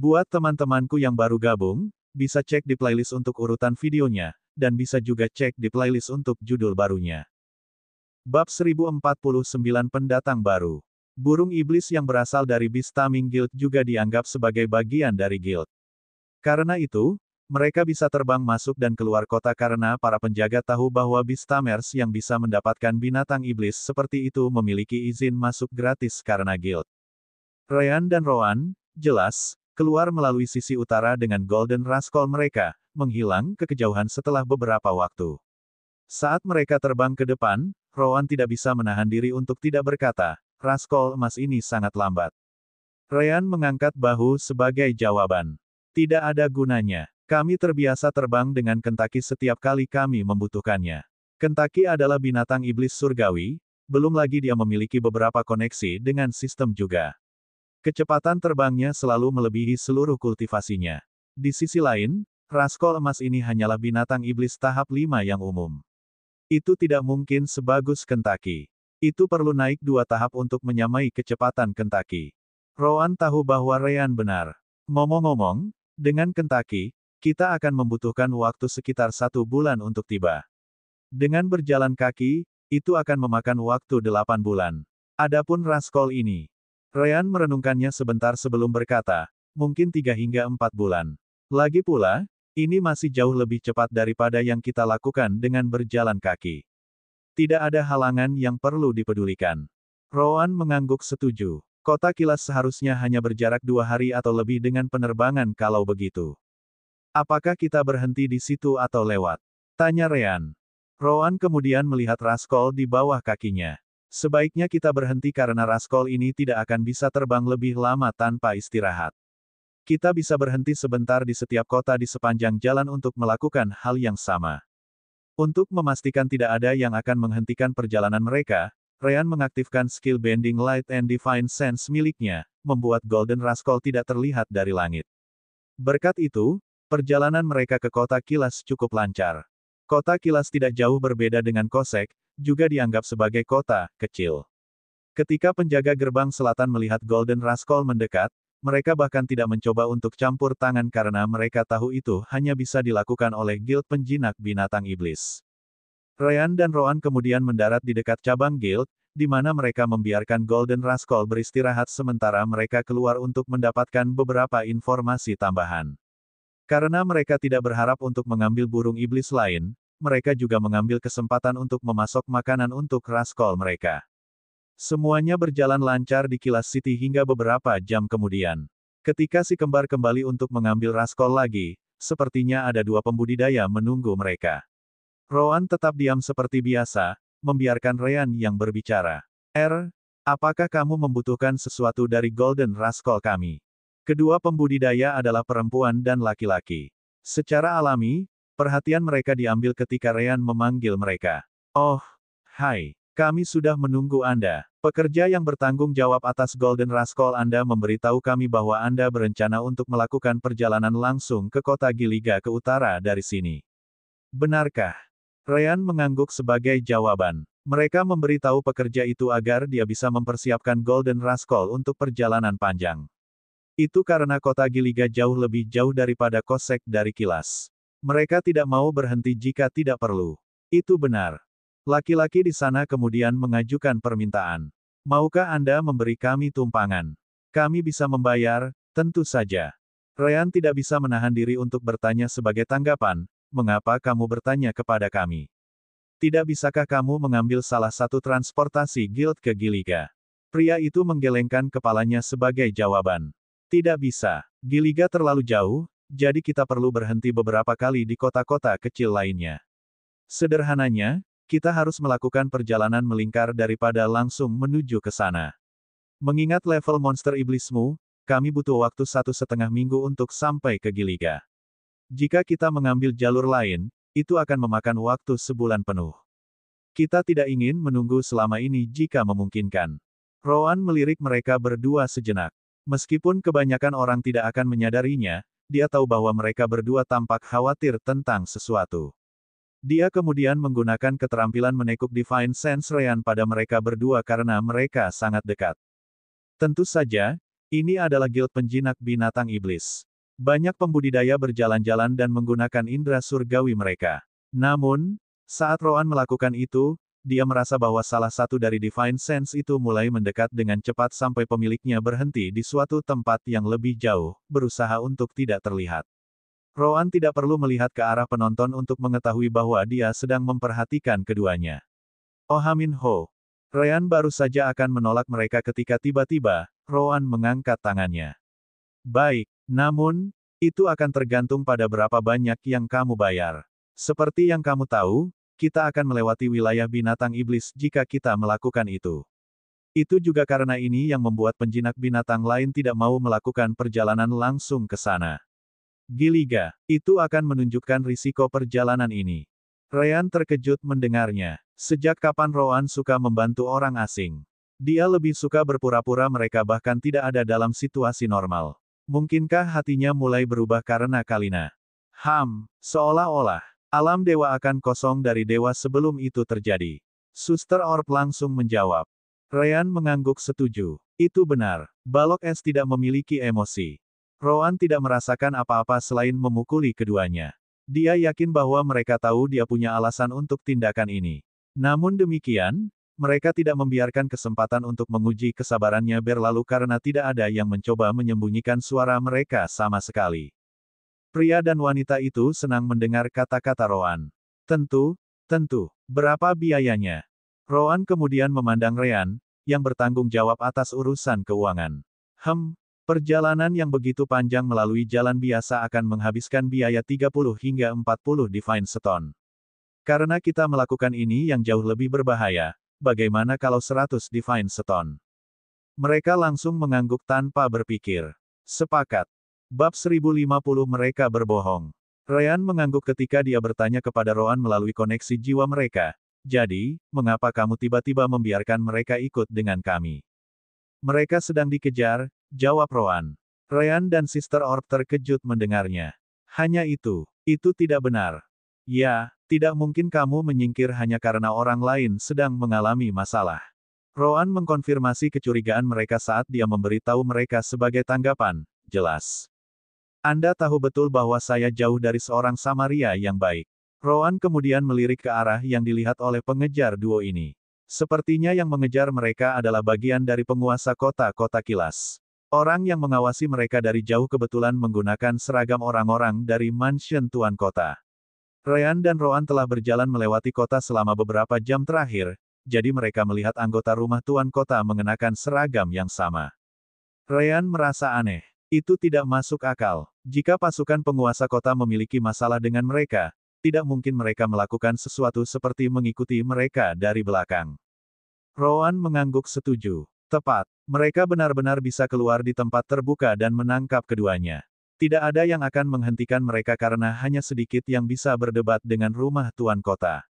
Buat teman-temanku yang baru gabung, bisa cek di playlist untuk urutan videonya, dan bisa juga cek di playlist untuk judul barunya. Bab 1049 Pendatang Baru. Burung iblis yang berasal dari Beastaming Guild juga dianggap sebagai bagian dari guild. Karena itu, mereka bisa terbang masuk dan keluar kota karena para penjaga tahu bahwa Beastamers yang bisa mendapatkan binatang iblis seperti itu memiliki izin masuk gratis karena guild. Ryan dan Rowan, jelas, keluar melalui sisi utara dengan Golden Rascal mereka, menghilang ke kejauhan setelah beberapa waktu. Saat mereka terbang ke depan, Rowan tidak bisa menahan diri untuk tidak berkata, Rascal emas ini sangat lambat. Ryan mengangkat bahu sebagai jawaban. Tidak ada gunanya. Kami terbiasa terbang dengan Kentaki setiap kali kami membutuhkannya. Kentaki adalah binatang iblis surgawi, belum lagi dia memiliki beberapa koneksi dengan sistem juga. Kecepatan terbangnya selalu melebihi seluruh kultivasinya. Di sisi lain, Rascal emas ini hanyalah binatang iblis tahap 5 yang umum. Itu tidak mungkin sebagus Kentaki. Itu perlu naik 2 tahap untuk menyamai kecepatan Kentaki. Rowan tahu bahwa Ryan benar. Ngomong-ngomong, dengan Kentaki, kita akan membutuhkan waktu sekitar 1 bulan untuk tiba. Dengan berjalan kaki, itu akan memakan waktu 8 bulan. Adapun Rascal ini, Ryan merenungkannya sebentar sebelum berkata, mungkin 3 hingga 4 bulan. Lagi pula, ini masih jauh lebih cepat daripada yang kita lakukan dengan berjalan kaki. Tidak ada halangan yang perlu dipedulikan. Rowan mengangguk setuju. Kota kilas seharusnya hanya berjarak 2 hari atau lebih dengan penerbangan kalau begitu. Apakah kita berhenti di situ atau lewat? Tanya Ryan. Rowan kemudian melihat Rascal di bawah kakinya. Sebaiknya kita berhenti karena Rascal ini tidak akan bisa terbang lebih lama tanpa istirahat. Kita bisa berhenti sebentar di setiap kota di sepanjang jalan untuk melakukan hal yang sama. Untuk memastikan tidak ada yang akan menghentikan perjalanan mereka, Ryan mengaktifkan skill Bending Light and Divine Sense miliknya, membuat Golden Rascal tidak terlihat dari langit. Berkat itu, perjalanan mereka ke kota kilas cukup lancar. Kota kilas tidak jauh berbeda dengan Kosek, juga dianggap sebagai kota kecil. Ketika penjaga gerbang selatan melihat Golden Rascal mendekat, mereka bahkan tidak mencoba untuk campur tangan karena mereka tahu itu hanya bisa dilakukan oleh guild penjinak binatang iblis. Ryan dan Rowan kemudian mendarat di dekat cabang guild, di mana mereka membiarkan Golden Rascal beristirahat sementara mereka keluar untuk mendapatkan beberapa informasi tambahan. Karena mereka tidak berharap untuk mengambil burung iblis lain, mereka juga mengambil kesempatan untuk memasok makanan untuk Rascal mereka. Semuanya berjalan lancar di Kilas City hingga beberapa jam kemudian. Ketika si kembar kembali untuk mengambil Rascal lagi, sepertinya ada 2 pembudidaya menunggu mereka. Rowan tetap diam seperti biasa, membiarkan Ryan yang berbicara. Apakah kamu membutuhkan sesuatu dari Golden Rascal kami? Kedua pembudidaya adalah perempuan dan laki-laki. Secara alami, perhatian mereka diambil ketika Ryan memanggil mereka. Oh, hai. Kami sudah menunggu Anda. Pekerja yang bertanggung jawab atas Golden Rascal Anda memberitahu kami bahwa Anda berencana untuk melakukan perjalanan langsung ke kota Giliga ke utara dari sini. Benarkah? Ryan mengangguk sebagai jawaban. Mereka memberitahu pekerja itu agar dia bisa mempersiapkan Golden Rascal untuk perjalanan panjang. Itu karena kota Giliga jauh lebih jauh daripada Kosek dari kilas. Mereka tidak mau berhenti jika tidak perlu. Itu benar. Laki-laki di sana kemudian mengajukan permintaan. Maukah Anda memberi kami tumpangan? Kami bisa membayar, tentu saja. Ryan tidak bisa menahan diri untuk bertanya sebagai tanggapan, mengapa kamu bertanya kepada kami? Tidak bisakah kamu mengambil salah satu transportasi guild ke Giliga? Pria itu menggelengkan kepalanya sebagai jawaban. Tidak bisa. Giliga terlalu jauh, jadi kita perlu berhenti beberapa kali di kota-kota kecil lainnya. Sederhananya, kita harus melakukan perjalanan melingkar daripada langsung menuju ke sana. Mengingat level monster iblismu, kami butuh waktu 1,5 minggu untuk sampai ke Giliga. Jika kita mengambil jalur lain, itu akan memakan waktu sebulan penuh. Kita tidak ingin menunggu selama ini jika memungkinkan. Rowan melirik mereka berdua sejenak. Meskipun kebanyakan orang tidak akan menyadarinya, dia tahu bahwa mereka berdua tampak khawatir tentang sesuatu. Dia kemudian menggunakan keterampilan menekuk Divine Sense Ryan pada mereka berdua karena mereka sangat dekat. Tentu saja, Ini adalah guild penjinak binatang iblis. Banyak pembudidaya berjalan-jalan dan menggunakan indera surgawi mereka. Namun, saat Roan melakukan itu, dia merasa bahwa salah satu dari Divine Sense itu mulai mendekat dengan cepat sampai pemiliknya berhenti di suatu tempat yang lebih jauh, berusaha untuk tidak terlihat. Roan tidak perlu melihat ke arah penonton untuk mengetahui bahwa dia sedang memperhatikan keduanya. Oh Min Ho. Ryan baru saja akan menolak mereka ketika tiba-tiba, Roan mengangkat tangannya. Baik, namun, itu akan tergantung pada berapa banyak yang kamu bayar. Seperti yang kamu tahu, kita akan melewati wilayah binatang iblis jika kita melakukan itu. Itu juga karena ini yang membuat penjinak binatang lain tidak mau melakukan perjalanan langsung ke sana. Giliga, itu akan menunjukkan risiko perjalanan ini. Ryan terkejut mendengarnya. Sejak kapan Roan suka membantu orang asing? Dia lebih suka berpura-pura mereka bahkan tidak ada dalam situasi normal. Mungkinkah hatinya mulai berubah karena Kalina? Seolah-olah alam dewa akan kosong dari dewa sebelum itu terjadi. Suster Orb langsung menjawab. Ryan mengangguk setuju. Itu benar. Balok es tidak memiliki emosi. Roan tidak merasakan apa-apa selain memukuli keduanya. Dia yakin bahwa mereka tahu dia punya alasan untuk tindakan ini. Namun demikian, mereka tidak membiarkan kesempatan untuk menguji kesabarannya berlalu karena tidak ada yang mencoba menyembunyikan suara mereka sama sekali. Pria dan wanita itu senang mendengar kata-kata Roan. Tentu. Berapa biayanya? Roan kemudian memandang Ryan, yang bertanggung jawab atas urusan keuangan. Perjalanan yang begitu panjang melalui jalan biasa akan menghabiskan biaya 30 hingga 40 Divine Stone. Karena kita melakukan ini yang jauh lebih berbahaya, bagaimana kalau 100 Divine Stone? Mereka langsung mengangguk tanpa berpikir. Sepakat. Bab 1050 mereka berbohong. Ryan mengangguk ketika dia bertanya kepada Roan melalui koneksi jiwa mereka. Jadi, mengapa kamu tiba-tiba membiarkan mereka ikut dengan kami? Mereka sedang dikejar, jawab Roan. Ryan dan Sister Orb terkejut mendengarnya. Hanya itu tidak benar. Ya, tidak mungkin kamu menyingkir hanya karena orang lain sedang mengalami masalah. Roan mengkonfirmasi kecurigaan mereka saat dia memberitahu mereka sebagai tanggapan, jelas. Anda tahu betul bahwa saya jauh dari seorang Samaria yang baik. Roan kemudian melirik ke arah yang dilihat oleh pengejar duo ini. Sepertinya yang mengejar mereka adalah bagian dari penguasa kota-kota kilas. Orang yang mengawasi mereka dari jauh kebetulan menggunakan seragam orang-orang dari mansion Tuan Kota. Ryan dan Roan telah berjalan melewati kota selama beberapa jam terakhir, jadi mereka melihat anggota rumah Tuan Kota mengenakan seragam yang sama. Ryan merasa aneh. Itu tidak masuk akal. Jika pasukan penguasa kota memiliki masalah dengan mereka, tidak mungkin mereka melakukan sesuatu seperti mengikuti mereka dari belakang. Roan mengangguk setuju. Tepat. Mereka benar-benar bisa keluar di tempat terbuka dan menangkap keduanya. Tidak ada yang akan menghentikan mereka karena hanya sedikit yang bisa berdebat dengan rumah Tuan Kota.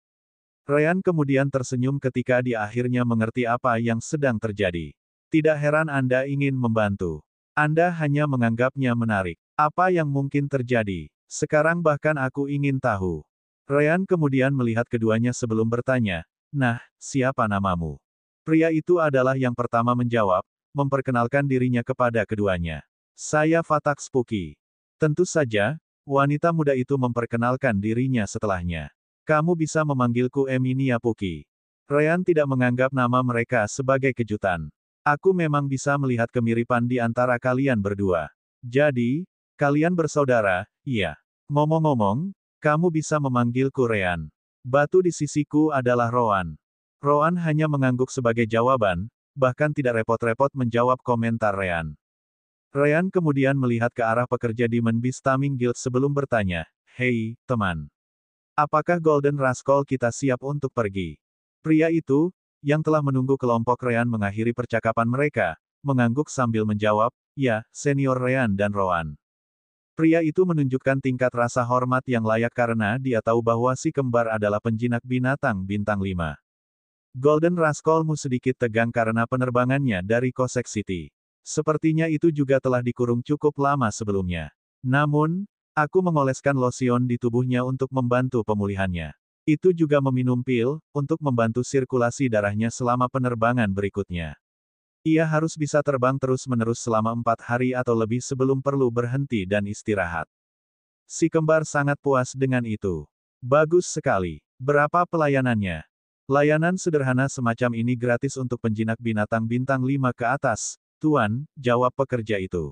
Ryan kemudian tersenyum ketika dia akhirnya mengerti apa yang sedang terjadi. Tidak heran Anda ingin membantu. Anda hanya menganggapnya menarik. Apa yang mungkin terjadi? Sekarang bahkan aku ingin tahu. Ryan kemudian melihat keduanya sebelum bertanya, "Nah, siapa namamu?" Pria itu adalah yang pertama menjawab, memperkenalkan dirinya kepada keduanya. "Saya Fatak Spooky." Tentu saja, wanita muda itu memperkenalkan dirinya setelahnya. "Kamu bisa memanggilku Emilia Puki." Ryan tidak menganggap nama mereka sebagai kejutan. Aku memang bisa melihat kemiripan di antara kalian berdua. Jadi, kalian bersaudara, iya. Ngomong-ngomong, kamu bisa memanggilku Ryan. Batu di sisiku adalah Roan. Roan hanya mengangguk sebagai jawaban, bahkan tidak repot-repot menjawab komentar Ryan. Ryan kemudian melihat ke arah pekerja Demon Beast Taming Guild sebelum bertanya, "Hei, teman. Apakah Golden Rascal kita siap untuk pergi?" Pria itu, yang telah menunggu kelompok Ryan mengakhiri percakapan mereka, mengangguk sambil menjawab, "Ya, Senior Ryan dan Roan." Pria itu menunjukkan tingkat rasa hormat yang layak karena dia tahu bahwa si kembar adalah penjinak binatang bintang 5. Golden Rascalmu sedikit tegang karena penerbangannya dari Kosek City. Sepertinya itu juga telah dikurung cukup lama sebelumnya. Namun, aku mengoleskan lotion di tubuhnya untuk membantu pemulihannya. Itu juga meminum pil, untuk membantu sirkulasi darahnya selama penerbangan berikutnya. Ia harus bisa terbang terus-menerus selama 4 hari atau lebih sebelum perlu berhenti dan istirahat. Si kembar sangat puas dengan itu. Bagus sekali. Berapa pelayanannya? Layanan sederhana semacam ini gratis untuk penjinak binatang bintang 5 ke atas, Tuan, jawab pekerja itu.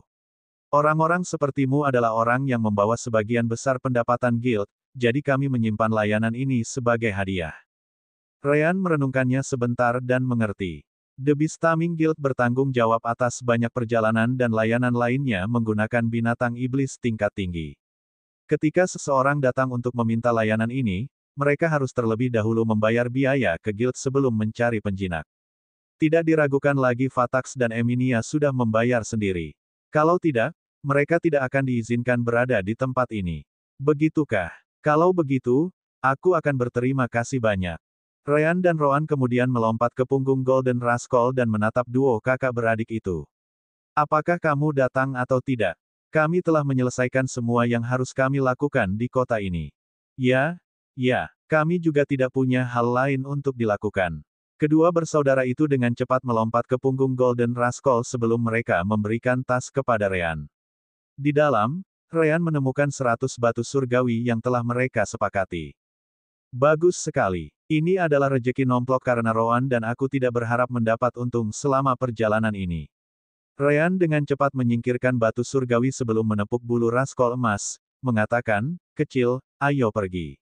Orang-orang sepertimu adalah orang yang membawa sebagian besar pendapatan guild, jadi kami menyimpan layanan ini sebagai hadiah. Ryan merenungkannya sebentar dan mengerti. The Beastaming Guild bertanggung jawab atas banyak perjalanan dan layanan lainnya menggunakan binatang iblis tingkat tinggi. Ketika seseorang datang untuk meminta layanan ini, mereka harus terlebih dahulu membayar biaya ke guild sebelum mencari penjinak. Tidak diragukan lagi Vatax dan Eminia sudah membayar sendiri. Kalau tidak, mereka tidak akan diizinkan berada di tempat ini. Begitukah? Kalau begitu, aku akan berterima kasih banyak. Ryan dan Rowan kemudian melompat ke punggung Golden Rascal dan menatap duo kakak beradik itu. Apakah kamu datang atau tidak? Kami telah menyelesaikan semua yang harus kami lakukan di kota ini. Ya, kami juga tidak punya hal lain untuk dilakukan. Kedua bersaudara itu dengan cepat melompat ke punggung Golden Rascal sebelum mereka memberikan tas kepada Ryan. Di dalam, Ryan menemukan 100 batu surgawi yang telah mereka sepakati. Bagus sekali. Ini adalah rejeki nomplok karena Rowan dan aku tidak berharap mendapat untung selama perjalanan ini. Ryan dengan cepat menyingkirkan batu surgawi sebelum menepuk bulu Rascal emas, mengatakan, kecil, ayo pergi.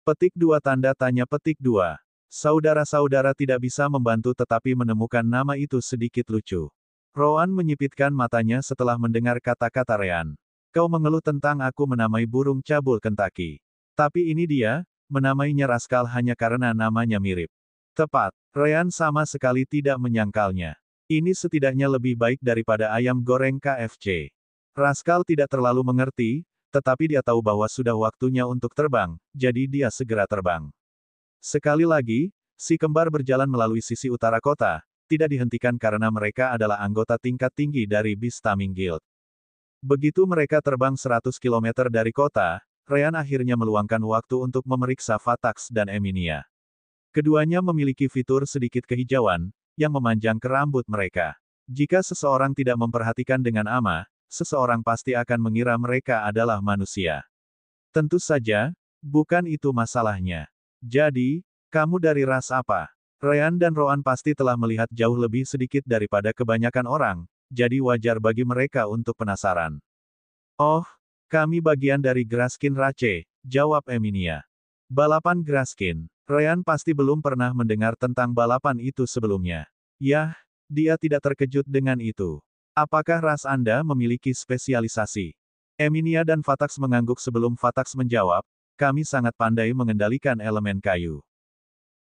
Petik 2 tanda tanya petik 2. Saudara-saudara tidak bisa membantu tetapi menemukan nama itu sedikit lucu. Rowan menyipitkan matanya setelah mendengar kata-kata Ryan. Kau mengeluh tentang aku menamai burung cabul Kentucky. Tapi ini dia, menamainya Rascal hanya karena namanya mirip. Tepat, Ryan sama sekali tidak menyangkalnya. Ini setidaknya lebih baik daripada ayam goreng KFC. Rascal tidak terlalu mengerti, tetapi dia tahu bahwa sudah waktunya untuk terbang, jadi dia segera terbang. Sekali lagi, si kembar berjalan melalui sisi utara kota, tidak dihentikan karena mereka adalah anggota tingkat tinggi dari Beastaming Guild. Begitu mereka terbang 100 km dari kota, Ryan akhirnya meluangkan waktu untuk memeriksa Vatax dan Eminia. Keduanya memiliki fitur sedikit kehijauan, yang memanjang ke rambut mereka. Jika seseorang tidak memperhatikan dengan ama, seseorang pasti akan mengira mereka adalah manusia. Tentu saja, bukan itu masalahnya. Jadi, kamu dari ras apa? Ryan dan Rowan pasti telah melihat jauh lebih sedikit daripada kebanyakan orang, jadi wajar bagi mereka untuk penasaran. Oh, kami bagian dari Graskin Rache, jawab Eminia. Balapan Graskin. Ryan pasti belum pernah mendengar tentang balapan itu sebelumnya. Yah, dia tidak terkejut dengan itu. Apakah ras Anda memiliki spesialisasi? Eminia dan Vatax mengangguk sebelum Vatax menjawab, kami sangat pandai mengendalikan elemen kayu.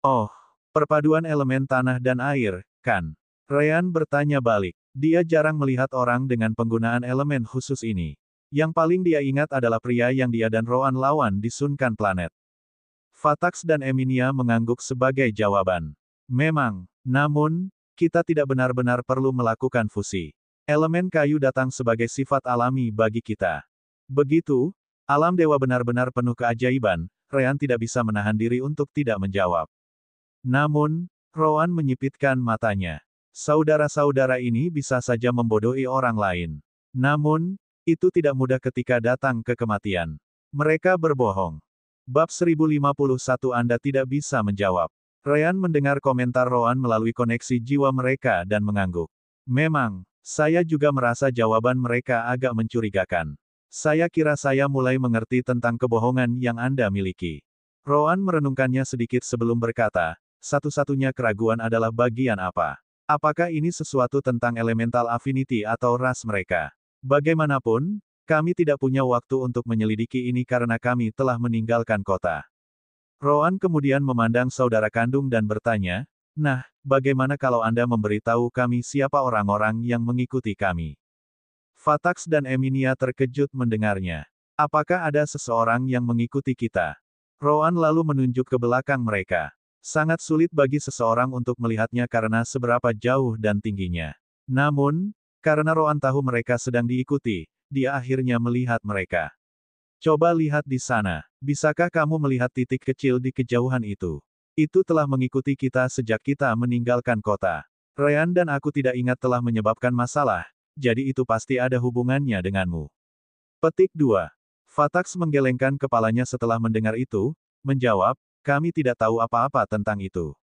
Oh, perpaduan elemen tanah dan air, kan? Ryan bertanya balik. Dia jarang melihat orang dengan penggunaan elemen khusus ini. Yang paling dia ingat adalah pria yang dia dan Rowan lawan di Sunkan Planet. Vatax dan Eminia mengangguk sebagai jawaban. Memang, namun, kita tidak benar-benar perlu melakukan fusi. Elemen kayu datang sebagai sifat alami bagi kita. Begitu, alam dewa benar-benar penuh keajaiban, Ryan tidak bisa menahan diri untuk tidak menjawab. Namun, Rowan menyipitkan matanya. Saudara-saudara ini bisa saja membodohi orang lain. Namun, itu tidak mudah ketika datang ke kematian. Mereka berbohong. Bab 1051 Anda tidak bisa menjawab. Ryan mendengar komentar Rowan melalui koneksi jiwa mereka dan mengangguk. Memang, saya juga merasa jawaban mereka agak mencurigakan. Saya kira saya mulai mengerti tentang kebohongan yang Anda miliki. Rowan merenungkannya sedikit sebelum berkata, satu-satunya keraguan adalah bagian apa? Apakah ini sesuatu tentang elemental affinity atau ras mereka? Bagaimanapun, kami tidak punya waktu untuk menyelidiki ini karena kami telah meninggalkan kota. Rowan kemudian memandang saudara kandung dan bertanya, nah, bagaimana kalau Anda memberitahu kami siapa orang-orang yang mengikuti kami? Vatax dan Eminia terkejut mendengarnya. Apakah ada seseorang yang mengikuti kita? Rowan lalu menunjuk ke belakang mereka. Sangat sulit bagi seseorang untuk melihatnya karena seberapa jauh dan tingginya. Namun, karena Rowan tahu mereka sedang diikuti, dia akhirnya melihat mereka. Coba lihat di sana. Bisakah kamu melihat titik kecil di kejauhan itu? Itu telah mengikuti kita sejak kita meninggalkan kota. Ryan dan aku tidak ingat telah menyebabkan masalah, jadi itu pasti ada hubungannya denganmu. Petik 2. Fatax menggelengkan kepalanya setelah mendengar itu, menjawab, kami tidak tahu apa-apa tentang itu.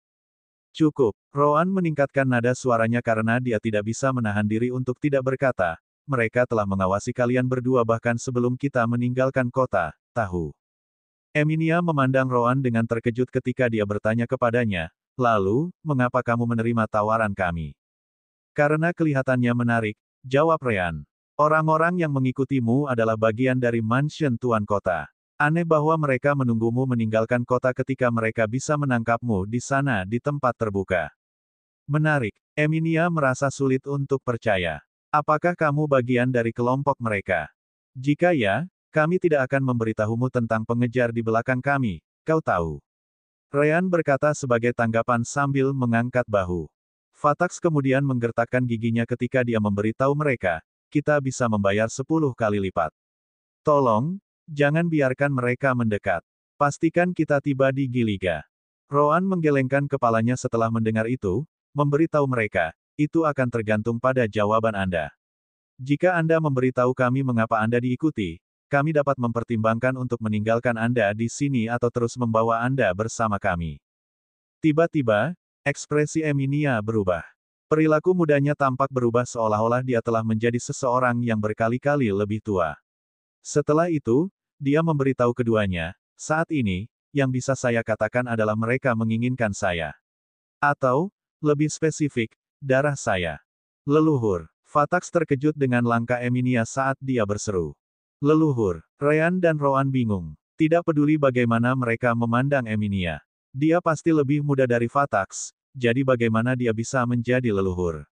Cukup. Rowan meningkatkan nada suaranya karena dia tidak bisa menahan diri untuk tidak berkata, mereka telah mengawasi kalian berdua bahkan sebelum kita meninggalkan kota, tahu. Emilia memandang Rowan dengan terkejut ketika dia bertanya kepadanya, lalu, mengapa kamu menerima tawaran kami? Karena kelihatannya menarik, jawab Ryan. Orang-orang yang mengikutimu adalah bagian dari mansion Tuan Kota. Aneh bahwa mereka menunggumu meninggalkan kota ketika mereka bisa menangkapmu di sana di tempat terbuka. Menarik. Emilia merasa sulit untuk percaya. Apakah kamu bagian dari kelompok mereka? Jika ya, kami tidak akan memberitahumu tentang pengejar di belakang kami, kau tahu. Ryan berkata sebagai tanggapan sambil mengangkat bahu. Fatax kemudian menggertakkan giginya ketika dia memberitahu mereka, kita bisa membayar 10 kali lipat. Tolong, jangan biarkan mereka mendekat. Pastikan kita tiba di Giliga. Rowan menggelengkan kepalanya setelah mendengar itu, memberitahu mereka, itu akan tergantung pada jawaban Anda. Jika Anda memberitahu kami mengapa Anda diikuti, kami dapat mempertimbangkan untuk meninggalkan Anda di sini atau terus membawa Anda bersama kami. Tiba-tiba, ekspresi Emilia berubah. Perilaku mudanya tampak berubah seolah-olah dia telah menjadi seseorang yang berkali-kali lebih tua. Setelah itu, dia memberitahu keduanya, saat ini, yang bisa saya katakan adalah mereka menginginkan saya. Atau, lebih spesifik, darah saya. Leluhur. Fatax terkejut dengan langkah Emilia saat dia berseru. Leluhur. Ryan dan Rowan bingung. Tidak peduli bagaimana mereka memandang Emilia. Dia pasti lebih muda dari Fatax, jadi bagaimana dia bisa menjadi leluhur.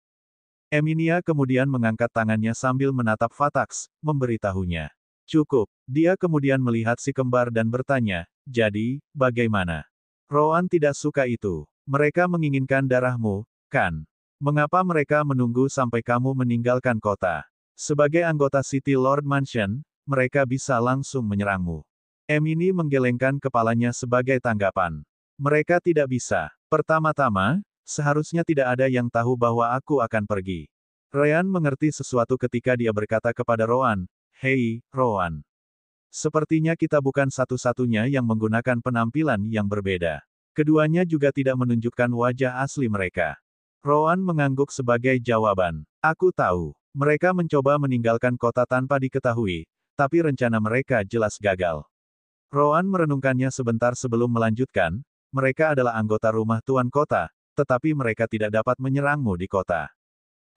Emilia kemudian mengangkat tangannya sambil menatap Fatax, memberitahunya. Cukup. Dia kemudian melihat si kembar dan bertanya, jadi, bagaimana? Rowan tidak suka itu. Mereka menginginkan darahmu, kan? Mengapa mereka menunggu sampai kamu meninggalkan kota? Sebagai anggota City Lord Mansion, mereka bisa langsung menyerangmu. Emilia menggelengkan kepalanya sebagai tanggapan. Mereka tidak bisa. Pertama-tama, seharusnya tidak ada yang tahu bahwa aku akan pergi. Ryan mengerti sesuatu ketika dia berkata kepada Rowan, hei, Rowan. Sepertinya kita bukan satu-satunya yang menggunakan penampilan yang berbeda. Keduanya juga tidak menunjukkan wajah asli mereka. Rowan mengangguk sebagai jawaban. Aku tahu. Mereka mencoba meninggalkan kota tanpa diketahui, tapi rencana mereka jelas gagal. Rowan merenungkannya sebentar sebelum melanjutkan, mereka adalah anggota rumah Tuan Kota, tetapi mereka tidak dapat menyerangmu di kota.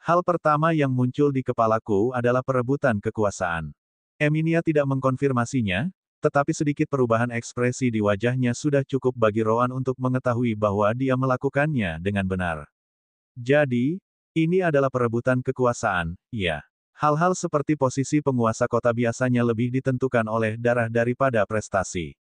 Hal pertama yang muncul di kepalaku adalah perebutan kekuasaan. Emilia tidak mengkonfirmasinya, tetapi sedikit perubahan ekspresi di wajahnya sudah cukup bagi Rowan untuk mengetahui bahwa dia melakukannya dengan benar. Jadi, ini adalah perebutan kekuasaan, ya. Hal-hal seperti posisi penguasa kota biasanya lebih ditentukan oleh darah daripada prestasi.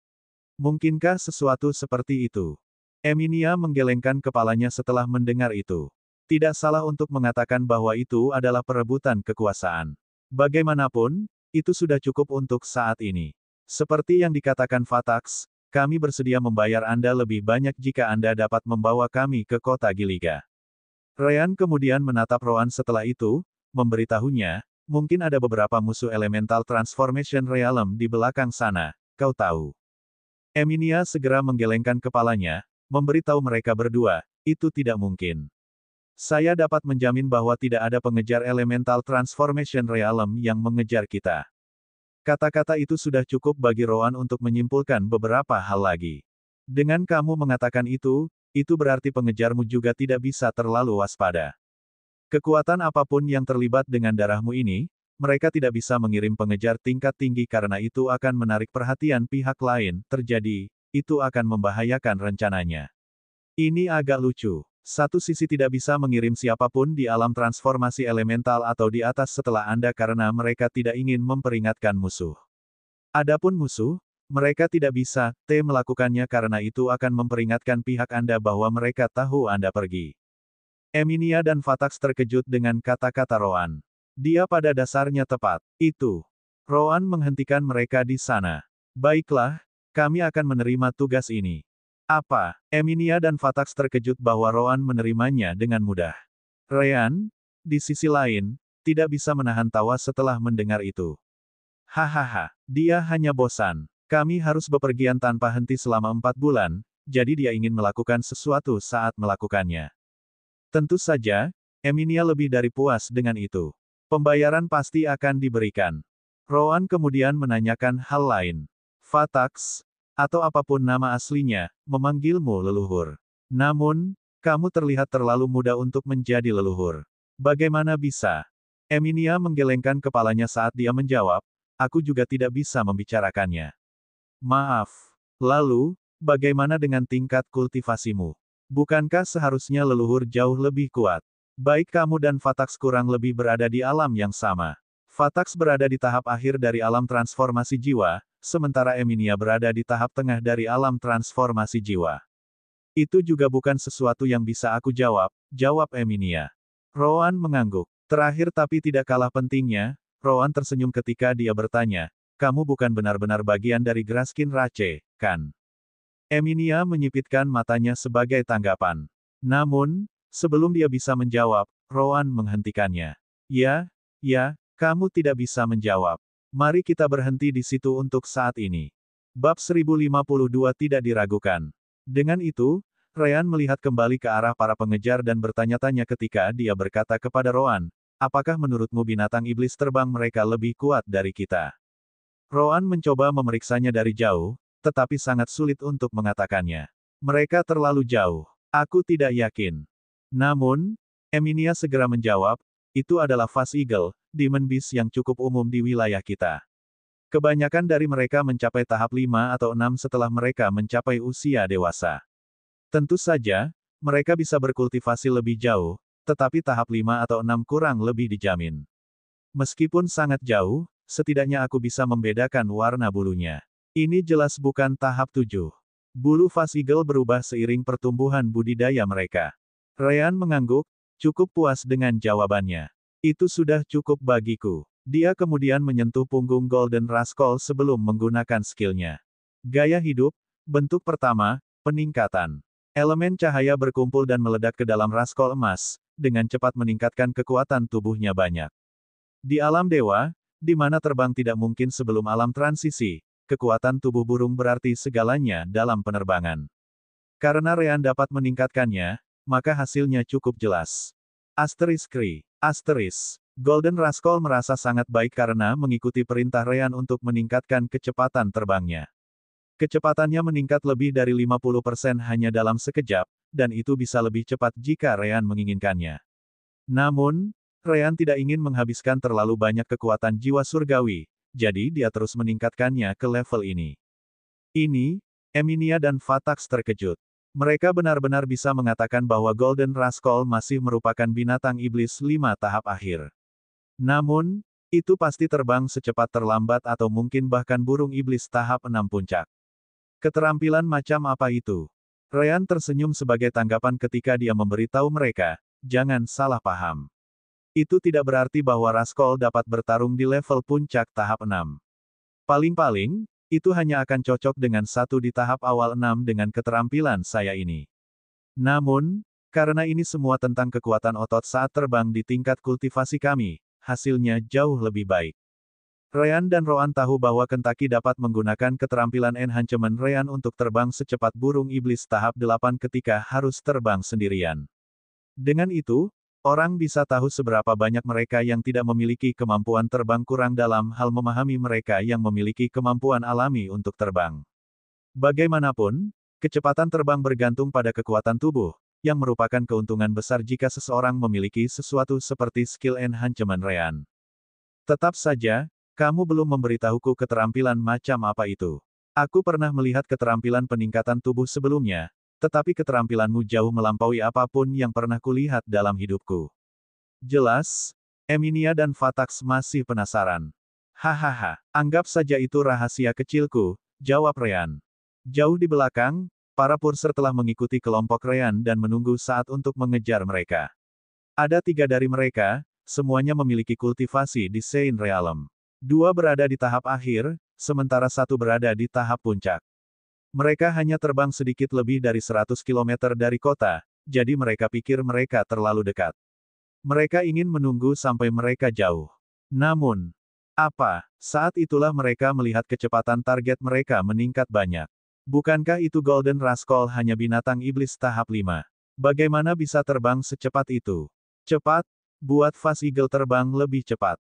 Mungkinkah sesuatu seperti itu? Emilia menggelengkan kepalanya setelah mendengar itu. Tidak salah untuk mengatakan bahwa itu adalah perebutan kekuasaan. Bagaimanapun, itu sudah cukup untuk saat ini. Seperti yang dikatakan Fatax, kami bersedia membayar Anda lebih banyak jika Anda dapat membawa kami ke kota Giliga. Ryan kemudian menatap Rowan setelah itu, memberitahunya, mungkin ada beberapa musuh elemental transformation realm di belakang sana, kau tahu. Emilia segera menggelengkan kepalanya, memberitahu mereka berdua, itu tidak mungkin. Saya dapat menjamin bahwa tidak ada pengejar elemental transformation realm yang mengejar kita. Kata-kata itu sudah cukup bagi Rowan untuk menyimpulkan beberapa hal lagi. Dengan kamu mengatakan itu berarti pengejarmu juga tidak bisa terlalu waspada. Kekuatan apapun yang terlibat dengan darahmu ini, mereka tidak bisa mengirim pengejar tingkat tinggi karena itu akan menarik perhatian pihak lain, itu akan membahayakan rencananya. Ini agak lucu. Satu sisi tidak bisa mengirim siapapun di alam transformasi elemental atau di atas setelah Anda karena mereka tidak ingin memperingatkan musuh. Adapun musuh, mereka tidak bisa, melakukannya karena itu akan memperingatkan pihak Anda bahwa mereka tahu Anda pergi. Emilia dan Fatax terkejut dengan kata-kata Rowan. Dia pada dasarnya tepat. Itu. Rowan menghentikan mereka di sana. Baiklah, kami akan menerima tugas ini. Apa? Emilia dan Fatax terkejut bahwa Rowan menerimanya dengan mudah. Ryan, di sisi lain, tidak bisa menahan tawa setelah mendengar itu. Hahaha, dia hanya bosan. Kami harus bepergian tanpa henti selama 4 bulan, jadi dia ingin melakukan sesuatu saat melakukannya. Tentu saja, Emilia lebih dari puas dengan itu. Pembayaran pasti akan diberikan. Rowan kemudian menanyakan hal lain. Fatax, atau apapun nama aslinya, memanggilmu leluhur. Namun, kamu terlihat terlalu muda untuk menjadi leluhur. Bagaimana bisa? Emilia menggelengkan kepalanya saat dia menjawab, aku juga tidak bisa membicarakannya. Maaf. Lalu, bagaimana dengan tingkat kultivasimu? Bukankah seharusnya leluhur jauh lebih kuat? Baik kamu dan Fatax kurang lebih berada di alam yang sama. Fatax berada di tahap akhir dari alam transformasi jiwa, sementara Emilia berada di tahap tengah dari alam transformasi jiwa. Itu juga bukan sesuatu yang bisa aku jawab, jawab Emilia. Rowan mengangguk. Terakhir tapi tidak kalah pentingnya, Rowan tersenyum ketika dia bertanya, kamu bukan benar-benar bagian dari Graskin Rache, kan? Emilia menyipitkan matanya sebagai tanggapan. Namun, sebelum dia bisa menjawab, Rowan menghentikannya. Ya, kamu tidak bisa menjawab. Mari kita berhenti di situ untuk saat ini. Bab 1052 tidak diragukan. Dengan itu, Ryan melihat kembali ke arah para pengejar dan bertanya-tanya ketika dia berkata kepada Rowan, apakah menurutmu binatang iblis terbang mereka lebih kuat dari kita? Rowan mencoba memeriksanya dari jauh, tetapi sangat sulit untuk mengatakannya. Mereka terlalu jauh. Aku tidak yakin. Namun, Emilia segera menjawab, itu adalah Fast Eagle, Demon Beast yang cukup umum di wilayah kita. Kebanyakan dari mereka mencapai tahap 5 atau 6 setelah mereka mencapai usia dewasa. Tentu saja, mereka bisa berkultivasi lebih jauh, tetapi tahap 5 atau 6 kurang lebih dijamin. Meskipun sangat jauh, setidaknya aku bisa membedakan warna bulunya. Ini jelas bukan tahap 7. Bulu Fast Eagle berubah seiring pertumbuhan budidaya mereka. Ryan mengangguk, cukup puas dengan jawabannya. Itu sudah cukup bagiku. Dia kemudian menyentuh punggung Golden Rascal sebelum menggunakan skillnya. Gaya hidup, bentuk pertama, peningkatan. Elemen cahaya berkumpul dan meledak ke dalam Rascal emas, dengan cepat meningkatkan kekuatan tubuhnya banyak. Di alam dewa, di mana terbang tidak mungkin sebelum alam transisi, kekuatan tubuh burung berarti segalanya dalam penerbangan. Karena Ryan dapat meningkatkannya, maka hasilnya cukup jelas. Asterisk. Golden Rascal merasa sangat baik karena mengikuti perintah Ryan untuk meningkatkan kecepatan terbangnya. Kecepatannya meningkat lebih dari 50% hanya dalam sekejap, dan itu bisa lebih cepat jika Ryan menginginkannya. Namun, Ryan tidak ingin menghabiskan terlalu banyak kekuatan jiwa surgawi, jadi dia terus meningkatkannya ke level ini. Emilia dan Fatax terkejut. Mereka benar-benar bisa mengatakan bahwa Golden Rascal masih merupakan binatang iblis 5 tahap akhir. Namun, itu pasti terbang secepat terlambat atau mungkin bahkan burung iblis tahap 6 puncak. Keterampilan macam apa itu? Ryan tersenyum sebagai tanggapan ketika dia memberitahu mereka, jangan salah paham. Itu tidak berarti bahwa Rascal dapat bertarung di level puncak tahap 6. Paling-paling, itu hanya akan cocok dengan satu di tahap awal 6 dengan keterampilan saya ini. Namun, karena ini semua tentang kekuatan otot saat terbang di tingkat kultivasi kami, hasilnya jauh lebih baik. Ryan dan Rowan tahu bahwa Kentucky dapat menggunakan keterampilan enhancement Ryan untuk terbang secepat burung iblis tahap 8 ketika harus terbang sendirian. Dengan itu, orang bisa tahu seberapa banyak mereka yang tidak memiliki kemampuan terbang kurang dalam hal memahami mereka yang memiliki kemampuan alami untuk terbang. Bagaimanapun, kecepatan terbang bergantung pada kekuatan tubuh, yang merupakan keuntungan besar jika seseorang memiliki sesuatu seperti skill enhancement Ryan. Tetap saja, kamu belum memberitahuku keterampilan macam apa itu. Aku pernah melihat keterampilan peningkatan tubuh sebelumnya, tetapi keterampilanmu jauh melampaui apapun yang pernah kulihat dalam hidupku. Jelas, Emilia dan Fatax masih penasaran. Hahaha, anggap saja itu rahasia kecilku, jawab Ryan. Jauh di belakang, para purser telah mengikuti kelompok Ryan dan menunggu saat untuk mengejar mereka. Ada 3 dari mereka, semuanya memiliki kultivasi di Saint Realm. 2 berada di tahap akhir, sementara 1 berada di tahap puncak. Mereka hanya terbang sedikit lebih dari 100 km dari kota, jadi mereka pikir mereka terlalu dekat. Mereka ingin menunggu sampai mereka jauh. Namun, saat itulah mereka melihat kecepatan target mereka meningkat banyak. Bukankah itu Golden Rascal hanya binatang iblis tahap 5? Bagaimana bisa terbang secepat itu? Cepat, buat Fast Eagle terbang lebih cepat.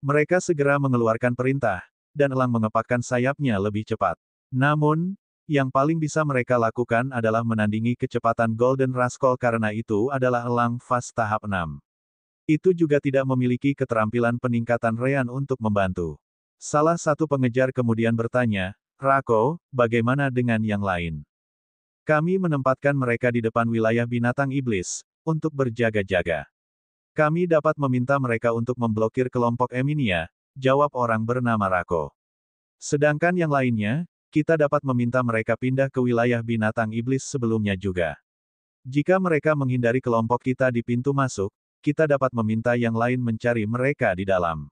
Mereka segera mengeluarkan perintah, dan elang mengepakkan sayapnya lebih cepat. Namun, yang paling bisa mereka lakukan adalah menandingi kecepatan Golden Rascal karena itu adalah elang Fast tahap 6. Itu juga tidak memiliki keterampilan peningkatan Ryan untuk membantu. Salah satu pengejar kemudian bertanya, Rako, bagaimana dengan yang lain? Kami menempatkan mereka di depan wilayah binatang iblis, untuk berjaga-jaga. Kami dapat meminta mereka untuk memblokir kelompok Eminia, jawab orang bernama Rako. Sedangkan yang lainnya, kita dapat meminta mereka pindah ke wilayah binatang iblis sebelumnya juga. Jika mereka menghindari kelompok kita di pintu masuk, kita dapat meminta yang lain mencari mereka di dalam.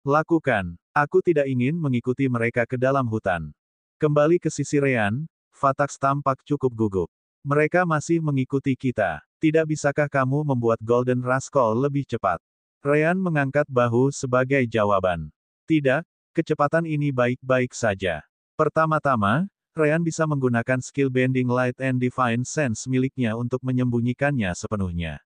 Lakukan. Aku tidak ingin mengikuti mereka ke dalam hutan. Kembali ke sisi Ryan, Fatax tampak cukup gugup. Mereka masih mengikuti kita. Tidak bisakah kamu membuat Golden Rascal lebih cepat? Ryan mengangkat bahu sebagai jawaban. Tidak, kecepatan ini baik-baik saja. Pertama-tama, Ryan bisa menggunakan skill Bending Light and Divine Sense miliknya untuk menyembunyikannya sepenuhnya.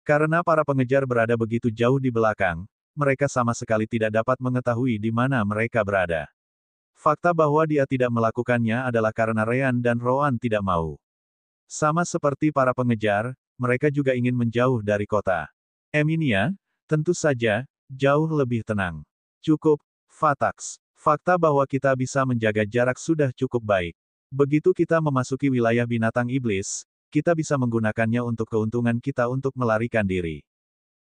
Karena para pengejar berada begitu jauh di belakang, mereka sama sekali tidak dapat mengetahui di mana mereka berada. Fakta bahwa dia tidak melakukannya adalah karena Ryan dan Rowan tidak mau. Sama seperti para pengejar, mereka juga ingin menjauh dari kota. Eminia, tentu saja, jauh lebih tenang. Cukup, Fatax. Fakta bahwa kita bisa menjaga jarak sudah cukup baik. Begitu kita memasuki wilayah binatang iblis, kita bisa menggunakannya untuk keuntungan kita untuk melarikan diri.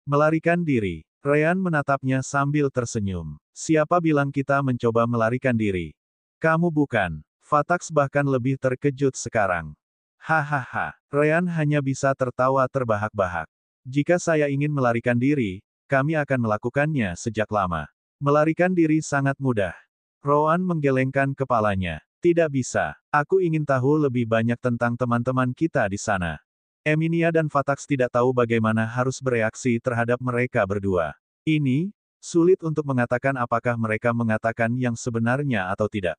Melarikan diri. Ryan menatapnya sambil tersenyum. Siapa bilang kita mencoba melarikan diri? Kamu bukan. Fatax bahkan lebih terkejut sekarang. Hahaha. Ryan hanya bisa tertawa terbahak-bahak. Jika saya ingin melarikan diri, kami akan melakukannya sejak lama. Melarikan diri sangat mudah. Rowan menggelengkan kepalanya. Tidak bisa. Aku ingin tahu lebih banyak tentang teman-teman kita di sana. Eminia dan Fatax tidak tahu bagaimana harus bereaksi terhadap mereka berdua. Ini, sulit untuk mengatakan apakah mereka mengatakan yang sebenarnya atau tidak.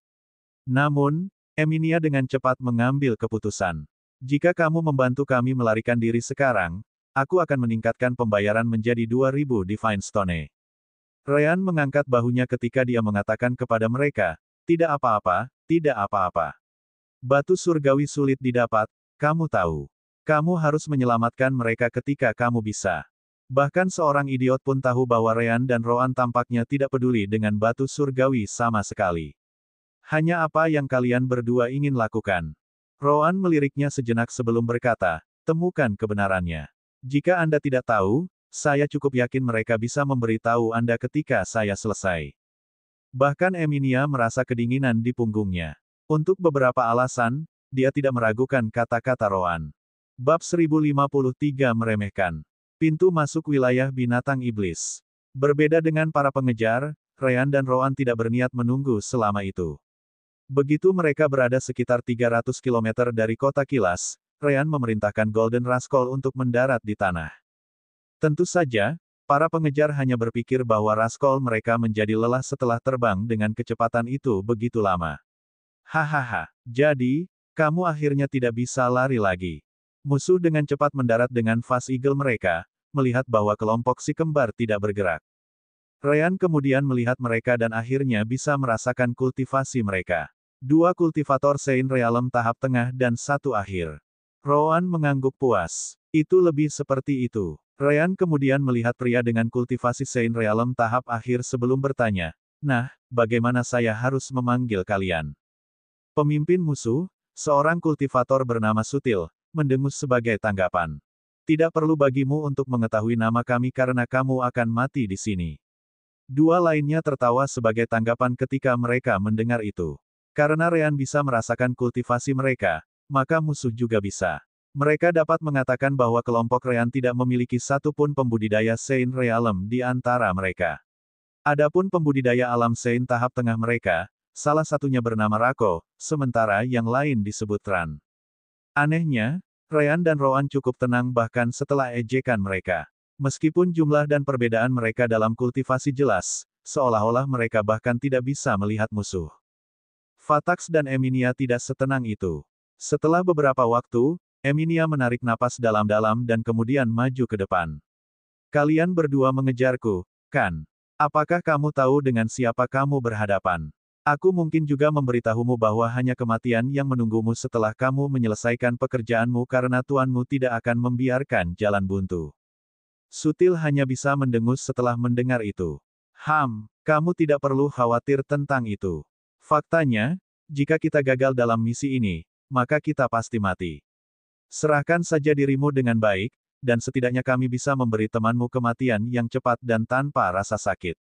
Namun, Eminia dengan cepat mengambil keputusan. Jika kamu membantu kami melarikan diri sekarang, aku akan meningkatkan pembayaran menjadi 2000 Divine Stone. Ryan mengangkat bahunya ketika dia mengatakan kepada mereka, tidak apa-apa, tidak apa-apa. Batu surgawi sulit didapat, kamu tahu. Kamu harus menyelamatkan mereka ketika kamu bisa. Bahkan seorang idiot pun tahu bahwa Ryan dan Rowan tampaknya tidak peduli dengan batu surgawi sama sekali. Hanya apa yang kalian berdua ingin lakukan. Rowan meliriknya sejenak sebelum berkata, temukan kebenarannya. Jika Anda tidak tahu, saya cukup yakin mereka bisa memberitahu Anda ketika saya selesai. Bahkan Eminia merasa kedinginan di punggungnya. Untuk beberapa alasan, dia tidak meragukan kata-kata Rowan. Bab 1053 meremehkan. Pintu masuk wilayah binatang iblis. Berbeda dengan para pengejar, Ryan dan Rowan tidak berniat menunggu selama itu. Begitu mereka berada sekitar 300 km dari kota kilas, Ryan memerintahkan Golden Rascal untuk mendarat di tanah. Tentu saja, para pengejar hanya berpikir bahwa Rascal mereka menjadi lelah setelah terbang dengan kecepatan itu begitu lama. Hahaha, jadi, kamu akhirnya tidak bisa lari lagi. Musuh dengan cepat mendarat dengan Fast Eagle mereka, melihat bahwa kelompok si kembar tidak bergerak. Ryan kemudian melihat mereka dan akhirnya bisa merasakan kultivasi mereka. 2 kultivator Saint Realm tahap tengah dan 1 akhir. Rowan mengangguk puas. Itu lebih seperti itu. Ryan kemudian melihat pria dengan kultivasi Saint Realm tahap akhir sebelum bertanya, nah, bagaimana saya harus memanggil kalian? Pemimpin musuh, seorang kultivator bernama Sutil, mendengus sebagai tanggapan. Tidak perlu bagimu untuk mengetahui nama kami karena kamu akan mati di sini. 2 lainnya tertawa sebagai tanggapan ketika mereka mendengar itu. Karena Ryan bisa merasakan kultivasi mereka, maka musuh juga bisa. Mereka dapat mengatakan bahwa kelompok Ryan tidak memiliki satupun pembudidaya Saint Realm di antara mereka. Adapun pembudidaya alam Saint tahap tengah mereka, salah satunya bernama Rako, sementara yang lain disebut Tran. Anehnya, Ryan dan Rowan cukup tenang bahkan setelah ejekan mereka. Meskipun jumlah dan perbedaan mereka dalam kultivasi jelas, seolah-olah mereka bahkan tidak bisa melihat musuh. Fatax dan Emilia tidak setenang itu. Setelah beberapa waktu, Emilia menarik napas dalam-dalam dan kemudian maju ke depan. Kalian berdua mengejarku, kan? Apakah kamu tahu dengan siapa kamu berhadapan? Aku mungkin juga memberitahumu bahwa hanya kematian yang menunggumu setelah kamu menyelesaikan pekerjaanmu karena tuanmu tidak akan membiarkan jalan buntu. Sutil hanya bisa mendengus setelah mendengar itu. Kamu tidak perlu khawatir tentang itu. Faktanya, jika kita gagal dalam misi ini, maka kita pasti mati. Serahkan saja dirimu dengan baik, dan setidaknya kami bisa memberi temanmu kematian yang cepat dan tanpa rasa sakit.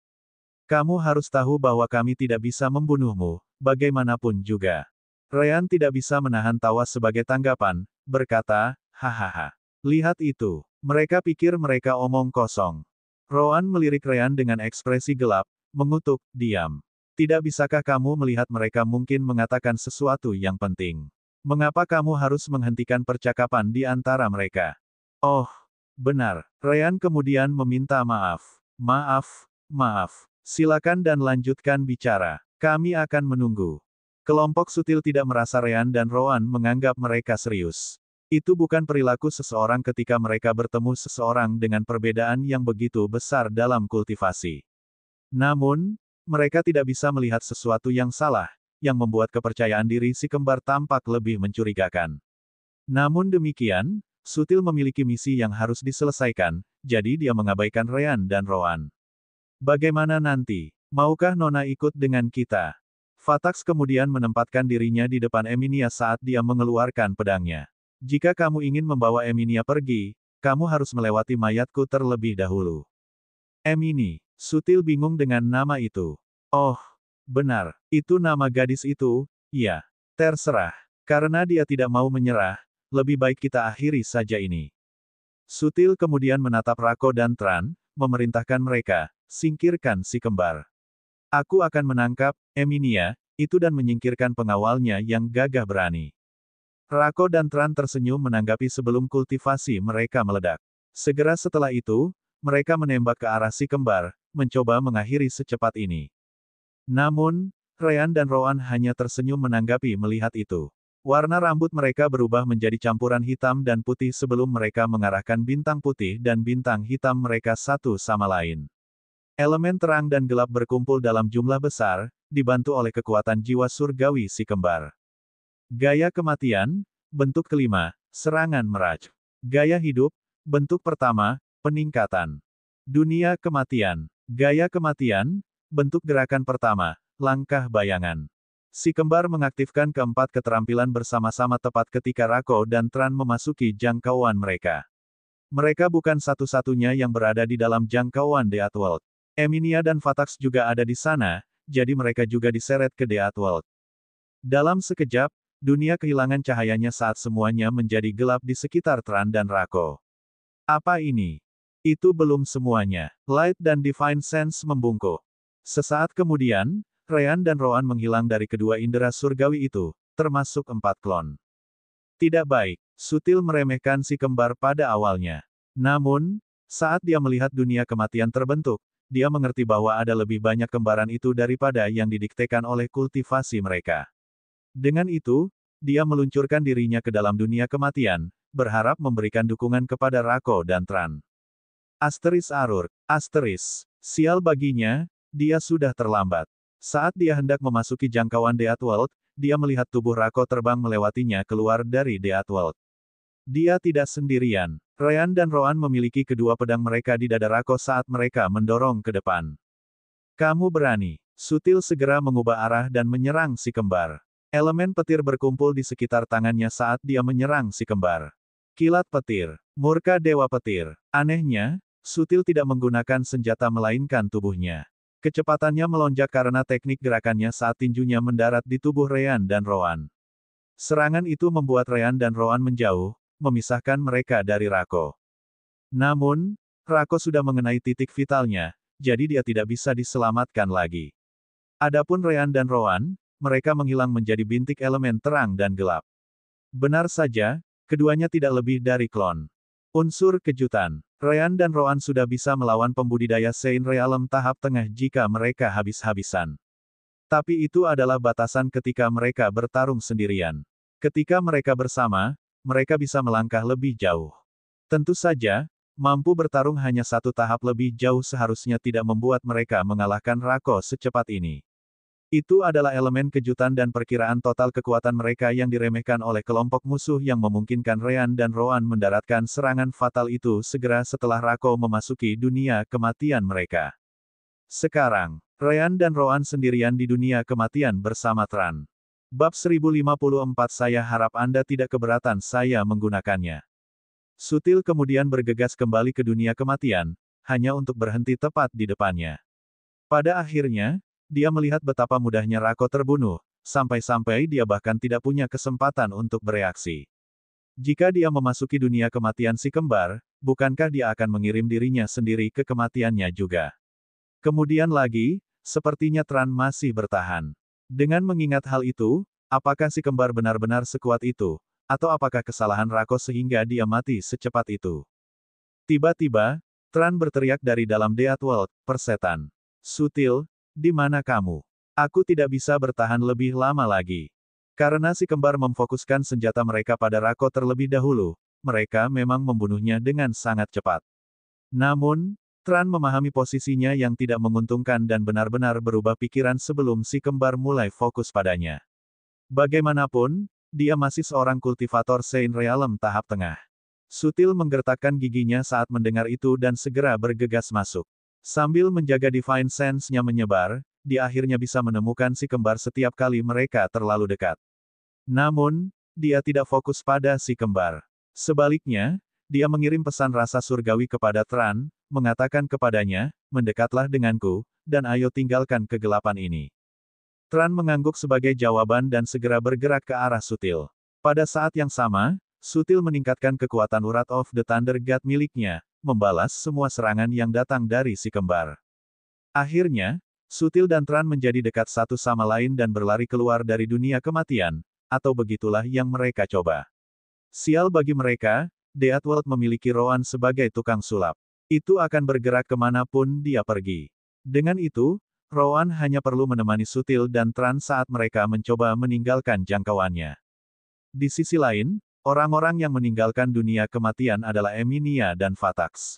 Kamu harus tahu bahwa kami tidak bisa membunuhmu, bagaimanapun juga. Ryan tidak bisa menahan tawa sebagai tanggapan, berkata, hahaha. Lihat itu, mereka pikir mereka omong kosong. Rowan melirik Ryan dengan ekspresi gelap, mengutuk, diam. Tidak bisakah kamu melihat mereka mungkin mengatakan sesuatu yang penting? Mengapa kamu harus menghentikan percakapan di antara mereka? Oh, benar. Ryan kemudian meminta maaf. Maaf. Silakan dan lanjutkan bicara. Kami akan menunggu. Kelompok Sutil tidak merasa Ryan dan Rowan menganggap mereka serius. Itu bukan perilaku seseorang ketika mereka bertemu seseorang dengan perbedaan yang begitu besar dalam kultivasi. Namun, mereka tidak bisa melihat sesuatu yang salah, yang membuat kepercayaan diri si kembar tampak lebih mencurigakan. Namun demikian, Sutil memiliki misi yang harus diselesaikan, jadi dia mengabaikan Ryan dan Rowan. Bagaimana nanti? Maukah Nona ikut dengan kita? Fatax kemudian menempatkan dirinya di depan Emilia saat dia mengeluarkan pedangnya. Jika kamu ingin membawa Emilia pergi, kamu harus melewati mayatku terlebih dahulu. Emini. Sutil bingung dengan nama itu. Oh, benar, itu nama gadis itu, ya. Terserah. Karena dia tidak mau menyerah, lebih baik kita akhiri saja ini. Sutil kemudian menatap Rako dan Tran, memerintahkan mereka, singkirkan si kembar. Aku akan menangkap Emilia itu dan menyingkirkan pengawalnya yang gagah berani. Rako dan Tran tersenyum menanggapi sebelum kultivasi mereka meledak. Segera setelah itu, mereka menembak ke arah si kembar, mencoba mengakhiri secepat ini. Namun, Ryan dan Rowan hanya tersenyum menanggapi melihat itu. Warna rambut mereka berubah menjadi campuran hitam dan putih sebelum mereka mengarahkan bintang putih dan bintang hitam mereka satu sama lain. Elemen terang dan gelap berkumpul dalam jumlah besar, dibantu oleh kekuatan jiwa surgawi si kembar. Gaya kematian, bentuk kelima, serangan meraj. Gaya hidup, bentuk pertama, peningkatan. Dunia kematian. Gaya kematian, bentuk gerakan pertama, langkah bayangan. Si kembar mengaktifkan keempat keterampilan bersama-sama tepat ketika Rako dan Tran memasuki jangkauan mereka. Mereka bukan satu-satunya yang berada di dalam jangkauan The Outworld. Emilia dan Fatax juga ada di sana, jadi mereka juga diseret ke The Outworld. Dalam sekejap, dunia kehilangan cahayanya saat semuanya menjadi gelap di sekitar Tran dan Rako. Apa ini? Itu belum semuanya. Light dan Divine Sense membungkuk. Sesaat kemudian, Ryan dan Rowan menghilang dari kedua indera surgawi itu, termasuk 4 klon. Tidak baik. Sutil meremehkan si kembar pada awalnya. Namun, saat dia melihat dunia kematian terbentuk, dia mengerti bahwa ada lebih banyak kembaran itu daripada yang didiktekan oleh kultivasi mereka. Dengan itu, dia meluncurkan dirinya ke dalam dunia kematian, berharap memberikan dukungan kepada Rako dan Tran. Arur. Sial baginya, dia sudah terlambat. Saat dia hendak memasuki jangkauan The Outworld, dia melihat tubuh Rako terbang melewatinya keluar dari The Outworld. Dia tidak sendirian. Ryan dan Rowan memiliki kedua pedang mereka di dada Rako saat mereka mendorong ke depan. Kamu berani. Sutil segera mengubah arah dan menyerang si kembar. Elemen petir berkumpul di sekitar tangannya saat dia menyerang si kembar. Kilat petir. Murka Dewa Petir. Anehnya, Sutil tidak menggunakan senjata melainkan tubuhnya. Kecepatannya melonjak karena teknik gerakannya saat tinjunya mendarat di tubuh Ryan dan Rowan. Serangan itu membuat Ryan dan Rowan menjauh, memisahkan mereka dari Rako. Namun, Rako sudah mengenai titik vitalnya, jadi dia tidak bisa diselamatkan lagi. Adapun Ryan dan Rowan, mereka menghilang menjadi bintik elemen terang dan gelap. Benar saja, Keduanya tidak lebih dari klon. Unsur kejutan. Ryan dan Roan sudah bisa melawan pembudidaya Saint Realm tahap tengah jika mereka habis-habisan. Tapi itu adalah batasan ketika mereka bertarung sendirian. Ketika mereka bersama, mereka bisa melangkah lebih jauh. Tentu saja, mampu bertarung hanya satu tahap lebih jauh seharusnya tidak membuat mereka mengalahkan Rako secepat ini. Itu adalah elemen kejutan dan perkiraan total kekuatan mereka yang diremehkan oleh kelompok musuh yang memungkinkan Ryan dan Roan mendaratkan serangan fatal itu segera setelah Rako memasuki dunia kematian mereka. Sekarang, Ryan dan Roan sendirian di dunia kematian bersama Tran. Bab 1054 Saya harap Anda tidak keberatan saya menggunakannya. Sutil kemudian bergegas kembali ke dunia kematian, hanya untuk berhenti tepat di depannya. Pada akhirnya, dia melihat betapa mudahnya Rako terbunuh, sampai-sampai dia bahkan tidak punya kesempatan untuk bereaksi. Jika dia memasuki dunia kematian si kembar, bukankah dia akan mengirim dirinya sendiri ke kematiannya juga? Kemudian lagi, sepertinya Tran masih bertahan. Dengan mengingat hal itu, apakah si kembar benar-benar sekuat itu, atau apakah kesalahan Rako sehingga dia mati secepat itu? Tiba-tiba, Tran berteriak dari dalam Death World, persetan. Sutil, di mana kamu? Aku tidak bisa bertahan lebih lama lagi. Karena si kembar memfokuskan senjata mereka pada Rako terlebih dahulu, mereka memang membunuhnya dengan sangat cepat. Namun, Tran memahami posisinya yang tidak menguntungkan dan benar-benar berubah pikiran sebelum si kembar mulai fokus padanya. Bagaimanapun, dia masih seorang kultivator Saint Realm tahap tengah. Sutil menggertakkan giginya saat mendengar itu dan segera bergegas masuk. Sambil menjaga Divine Sense-nya menyebar, dia akhirnya bisa menemukan si kembar setiap kali mereka terlalu dekat. Namun, dia tidak fokus pada si kembar. Sebaliknya, dia mengirim pesan rasa surgawi kepada Tran, mengatakan kepadanya, mendekatlah denganku, dan ayo tinggalkan kegelapan ini. Tran mengangguk sebagai jawaban dan segera bergerak ke arah Sutil. Pada saat yang sama, Sutil meningkatkan kekuatan Wrath of the Thunder God miliknya, membalas semua serangan yang datang dari si kembar. Akhirnya, Sutil dan Tran menjadi dekat satu sama lain dan berlari keluar dari dunia kematian, atau begitulah yang mereka coba. Sial bagi mereka, Death World memiliki Roan sebagai tukang sulap. Itu akan bergerak kemanapun dia pergi. Dengan itu, Roan hanya perlu menemani Sutil dan Tran saat mereka mencoba meninggalkan jangkauannya. Di sisi lain, orang-orang yang meninggalkan dunia kematian adalah Emilia dan Fatax.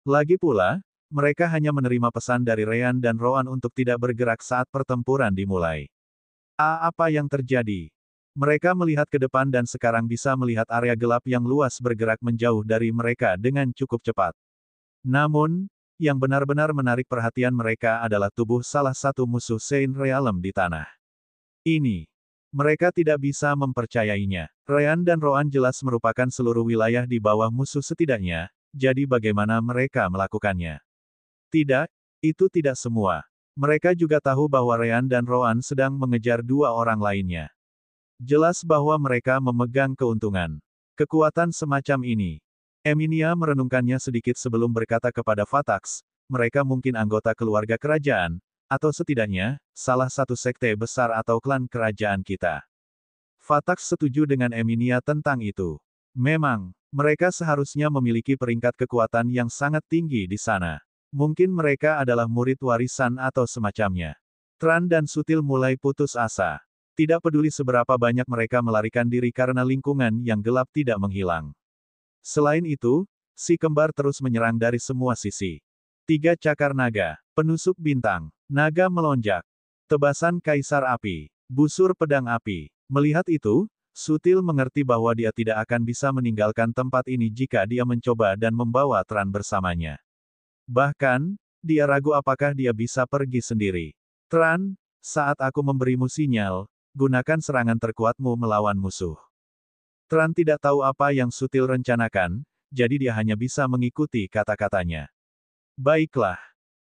Lagi pula, mereka hanya menerima pesan dari Ryan dan Roan untuk tidak bergerak saat pertempuran dimulai. Apa yang terjadi? Mereka melihat ke depan dan sekarang bisa melihat area gelap yang luas bergerak menjauh dari mereka dengan cukup cepat. Namun, yang benar-benar menarik perhatian mereka adalah tubuh salah satu musuh Saint Realm di tanah. Ini. Mereka tidak bisa mempercayainya. Ryan dan Roan jelas merupakan seluruh wilayah di bawah musuh setidaknya, jadi bagaimana mereka melakukannya? Tidak, itu tidak semua. Mereka juga tahu bahwa Ryan dan Roan sedang mengejar dua orang lainnya. Jelas bahwa mereka memegang keuntungan. Kekuatan semacam ini. Emilia merenungkannya sedikit sebelum berkata kepada Fatax, mereka mungkin anggota keluarga kerajaan, atau setidaknya, salah satu sekte besar atau klan kerajaan kita. Fatax setuju dengan Emilia tentang itu. Memang, mereka seharusnya memiliki peringkat kekuatan yang sangat tinggi di sana. Mungkin mereka adalah murid warisan atau semacamnya. Tran dan Sutil mulai putus asa. Tidak peduli seberapa banyak mereka melarikan diri karena lingkungan yang gelap tidak menghilang. Selain itu, si kembar terus menyerang dari semua sisi. 3 cakar naga, penusuk bintang, naga melonjak, tebasan kaisar api, busur pedang api. Melihat itu, Sutil mengerti bahwa dia tidak akan bisa meninggalkan tempat ini jika dia mencoba dan membawa Tran bersamanya. Bahkan, dia ragu apakah dia bisa pergi sendiri. Tran, saat aku memberimu sinyal, gunakan serangan terkuatmu melawan musuh. Tran tidak tahu apa yang Sutil rencanakan, jadi dia hanya bisa mengikuti kata-katanya. Baiklah.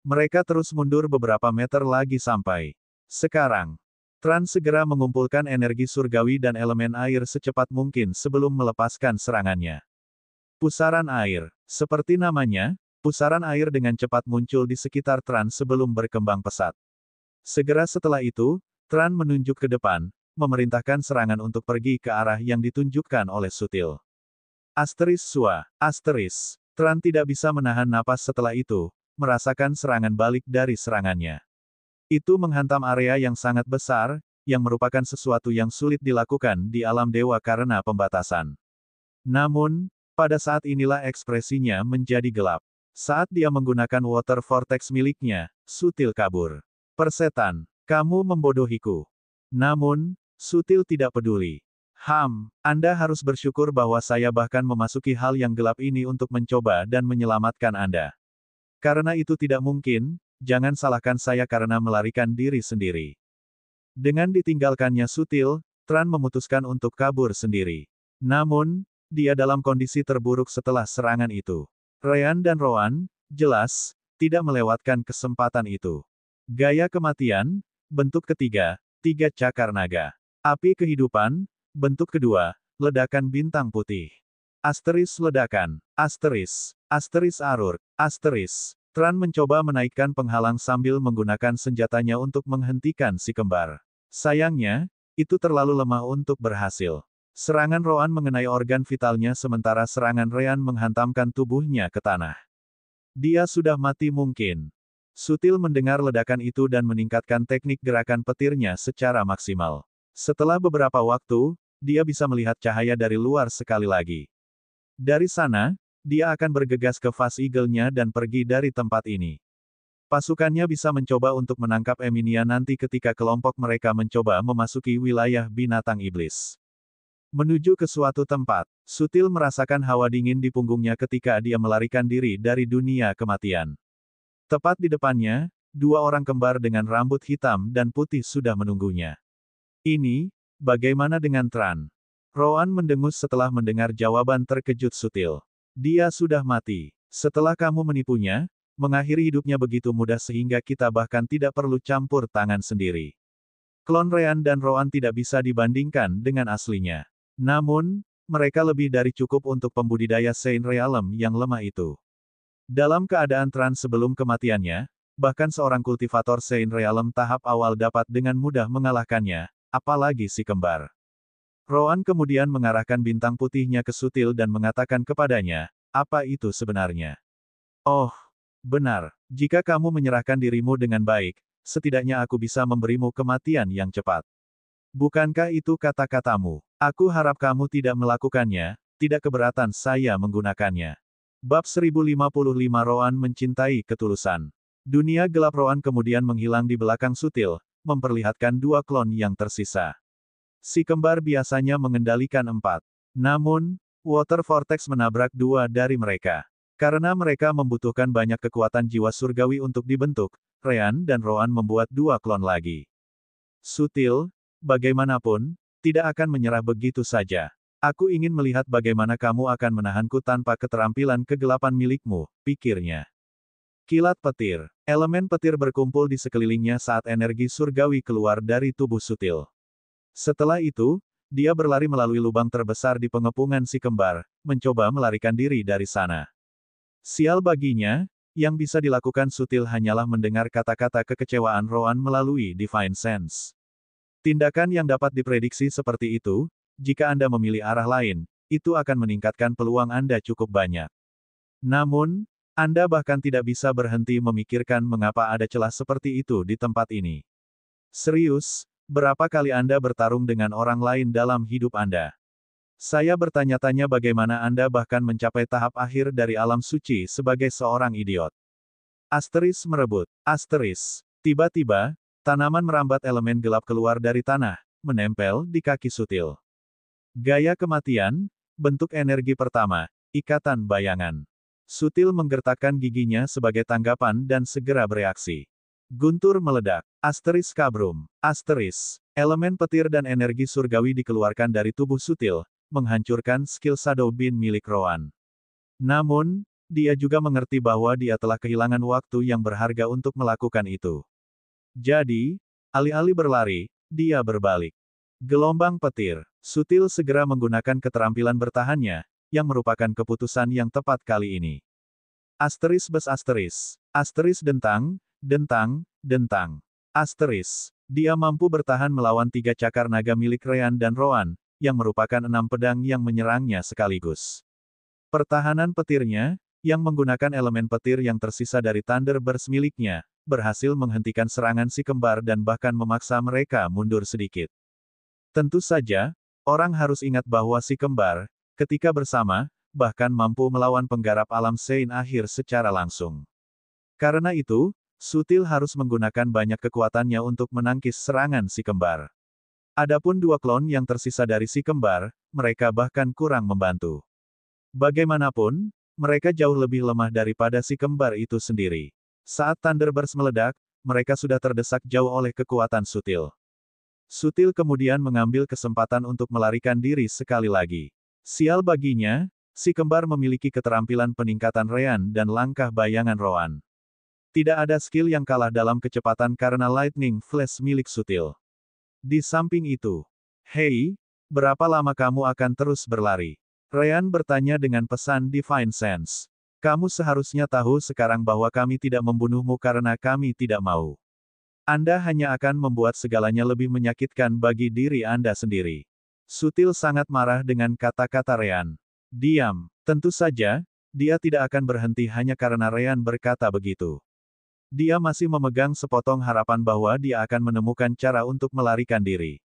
Mereka terus mundur beberapa meter lagi sampai. Sekarang, Tran segera mengumpulkan energi surgawi dan elemen air secepat mungkin sebelum melepaskan serangannya. Pusaran air. Seperti namanya, pusaran air dengan cepat muncul di sekitar Tran sebelum berkembang pesat. Segera setelah itu, Tran menunjuk ke depan, memerintahkan serangan untuk pergi ke arah yang ditunjukkan oleh Sutil. Asteris Sua. Asteris. Tran tidak bisa menahan napas setelah itu, merasakan serangan balik dari serangannya. Itu menghantam area yang sangat besar, yang merupakan sesuatu yang sulit dilakukan di alam dewa karena pembatasan. Namun, pada saat inilah ekspresinya menjadi gelap. Saat dia menggunakan water vortex miliknya, Sutil kabur. Persetan, kamu membodohiku. Namun, Sutil tidak peduli. Anda harus bersyukur bahwa saya bahkan memasuki hal yang gelap ini untuk mencoba dan menyelamatkan Anda. Karena itu tidak mungkin, jangan salahkan saya karena melarikan diri sendiri. Dengan ditinggalkannya Sutil, Tran memutuskan untuk kabur sendiri. Namun, dia dalam kondisi terburuk setelah serangan itu. Ryan dan Rowan, jelas, tidak melewatkan kesempatan itu. Gaya kematian, bentuk ketiga, 3 cakar naga. Api kehidupan, bentuk kedua, ledakan bintang putih. Asteris ledakan, asteris arur, asteris. Tran mencoba menaikkan penghalang sambil menggunakan senjatanya untuk menghentikan si kembar. Sayangnya, itu terlalu lemah untuk berhasil. Serangan Rowan mengenai organ vitalnya sementara serangan Ryan menghantamkan tubuhnya ke tanah. Dia sudah mati mungkin. Sutil mendengar ledakan itu dan meningkatkan teknik gerakan petirnya secara maksimal. Setelah beberapa waktu, dia bisa melihat cahaya dari luar sekali lagi. Dari sana, dia akan bergegas ke Fast Eagle-nya dan pergi dari tempat ini. Pasukannya bisa mencoba untuk menangkap Emilia nanti ketika kelompok mereka mencoba memasuki wilayah binatang iblis. Menuju ke suatu tempat, Sutil merasakan hawa dingin di punggungnya ketika dia melarikan diri dari dunia kematian. Tepat di depannya, 2 orang kembar dengan rambut hitam dan putih sudah menunggunya. Ini, bagaimana dengan Tran? Rowan mendengus setelah mendengar jawaban terkejut Sutil. Dia sudah mati. Setelah kamu menipunya, mengakhiri hidupnya begitu mudah sehingga kita bahkan tidak perlu campur tangan sendiri. Klon Ryan dan Rowan tidak bisa dibandingkan dengan aslinya. Namun, mereka lebih dari cukup untuk pembudidaya Saint Realm yang lemah itu. Dalam keadaan Tran sebelum kematiannya, bahkan seorang kultivator Saint Realm tahap awal dapat dengan mudah mengalahkannya, apalagi si kembar. Rowan kemudian mengarahkan bintang putihnya ke Sutil dan mengatakan kepadanya, apa itu sebenarnya? Oh, benar. Jika kamu menyerahkan dirimu dengan baik, setidaknya aku bisa memberimu kematian yang cepat. Bukankah itu kata-katamu? Aku harap kamu tidak melakukannya, tidak keberatan saya menggunakannya. Bab 1055 Rowan mencintai ketulusan. Dunia gelap Rowan kemudian menghilang di belakang Sutil, memperlihatkan 2 klon yang tersisa. Si kembar biasanya mengendalikan 4. Namun, Water Vortex menabrak 2 dari mereka. Karena mereka membutuhkan banyak kekuatan jiwa surgawi untuk dibentuk, Ryan dan Rowan membuat 2 klon lagi. Sutil, bagaimanapun, tidak akan menyerah begitu saja. Aku ingin melihat bagaimana kamu akan menahanku tanpa keterampilan kegelapan milikmu, pikirnya. Kilat petir. Elemen petir berkumpul di sekelilingnya saat energi surgawi keluar dari tubuh Sutil. Setelah itu, dia berlari melalui lubang terbesar di pengepungan si kembar, mencoba melarikan diri dari sana. Sial baginya, yang bisa dilakukan Sutil hanyalah mendengar kata-kata kekecewaan Rowan melalui Divine Sense. Tindakan yang dapat diprediksi seperti itu, jika Anda memilih arah lain, itu akan meningkatkan peluang Anda cukup banyak. Namun, Anda bahkan tidak bisa berhenti memikirkan mengapa ada celah seperti itu di tempat ini. Serius, berapa kali Anda bertarung dengan orang lain dalam hidup Anda? Saya bertanya-tanya bagaimana Anda bahkan mencapai tahap akhir dari alam suci sebagai seorang idiot. Asteris merebut. Asteris. Tiba-tiba, tanaman merambat elemen gelap keluar dari tanah, menempel di kaki Sutil. Gaya kematian, bentuk energi pertama, ikatan bayangan. Sutil menggertakkan giginya sebagai tanggapan dan segera bereaksi. Guntur meledak. Asteris kabrum. Asteris. Elemen petir dan energi surgawi dikeluarkan dari tubuh Sutil, menghancurkan skill Shadow Beam milik Rowan. Namun, dia juga mengerti bahwa dia telah kehilangan waktu yang berharga untuk melakukan itu. Jadi, alih-alih berlari, dia berbalik. Gelombang petir. Sutil segera menggunakan keterampilan bertahannya, yang merupakan keputusan yang tepat kali ini. Asteris bes asteris. Asteris dentang, dentang, dentang. Asteris. Dia mampu bertahan melawan 3 cakar naga milik Ryan dan Rowan, yang merupakan 6 pedang yang menyerangnya sekaligus. Pertahanan petirnya, yang menggunakan elemen petir yang tersisa dari Thunderburst miliknya, berhasil menghentikan serangan si kembar dan bahkan memaksa mereka mundur sedikit. Tentu saja, orang harus ingat bahwa si kembar, ketika bersama, bahkan mampu melawan penggarap alam Sein akhir secara langsung. Karena itu, Sutil harus menggunakan banyak kekuatannya untuk menangkis serangan si kembar. Adapun dua klon yang tersisa dari si kembar, mereka bahkan kurang membantu. Bagaimanapun, mereka jauh lebih lemah daripada si kembar itu sendiri. Saat Thunderburst meledak, mereka sudah terdesak jauh oleh kekuatan Sutil. Sutil kemudian mengambil kesempatan untuk melarikan diri sekali lagi. Sial baginya, si kembar memiliki keterampilan peningkatan Rean dan langkah bayangan Roan. Tidak ada skill yang kalah dalam kecepatan karena Lightning Flash milik Sutil. Di samping itu, "Hei, berapa lama kamu akan terus berlari?" Rean bertanya dengan pesan Divine Sense. "Kamu seharusnya tahu sekarang bahwa kami tidak membunuhmu karena kami tidak mau. Anda hanya akan membuat segalanya lebih menyakitkan bagi diri Anda sendiri." Sutil sangat marah dengan kata-kata Rean. Diam. Tentu saja, dia tidak akan berhenti hanya karena Rean berkata begitu. Dia masih memegang sepotong harapan bahwa dia akan menemukan cara untuk melarikan diri.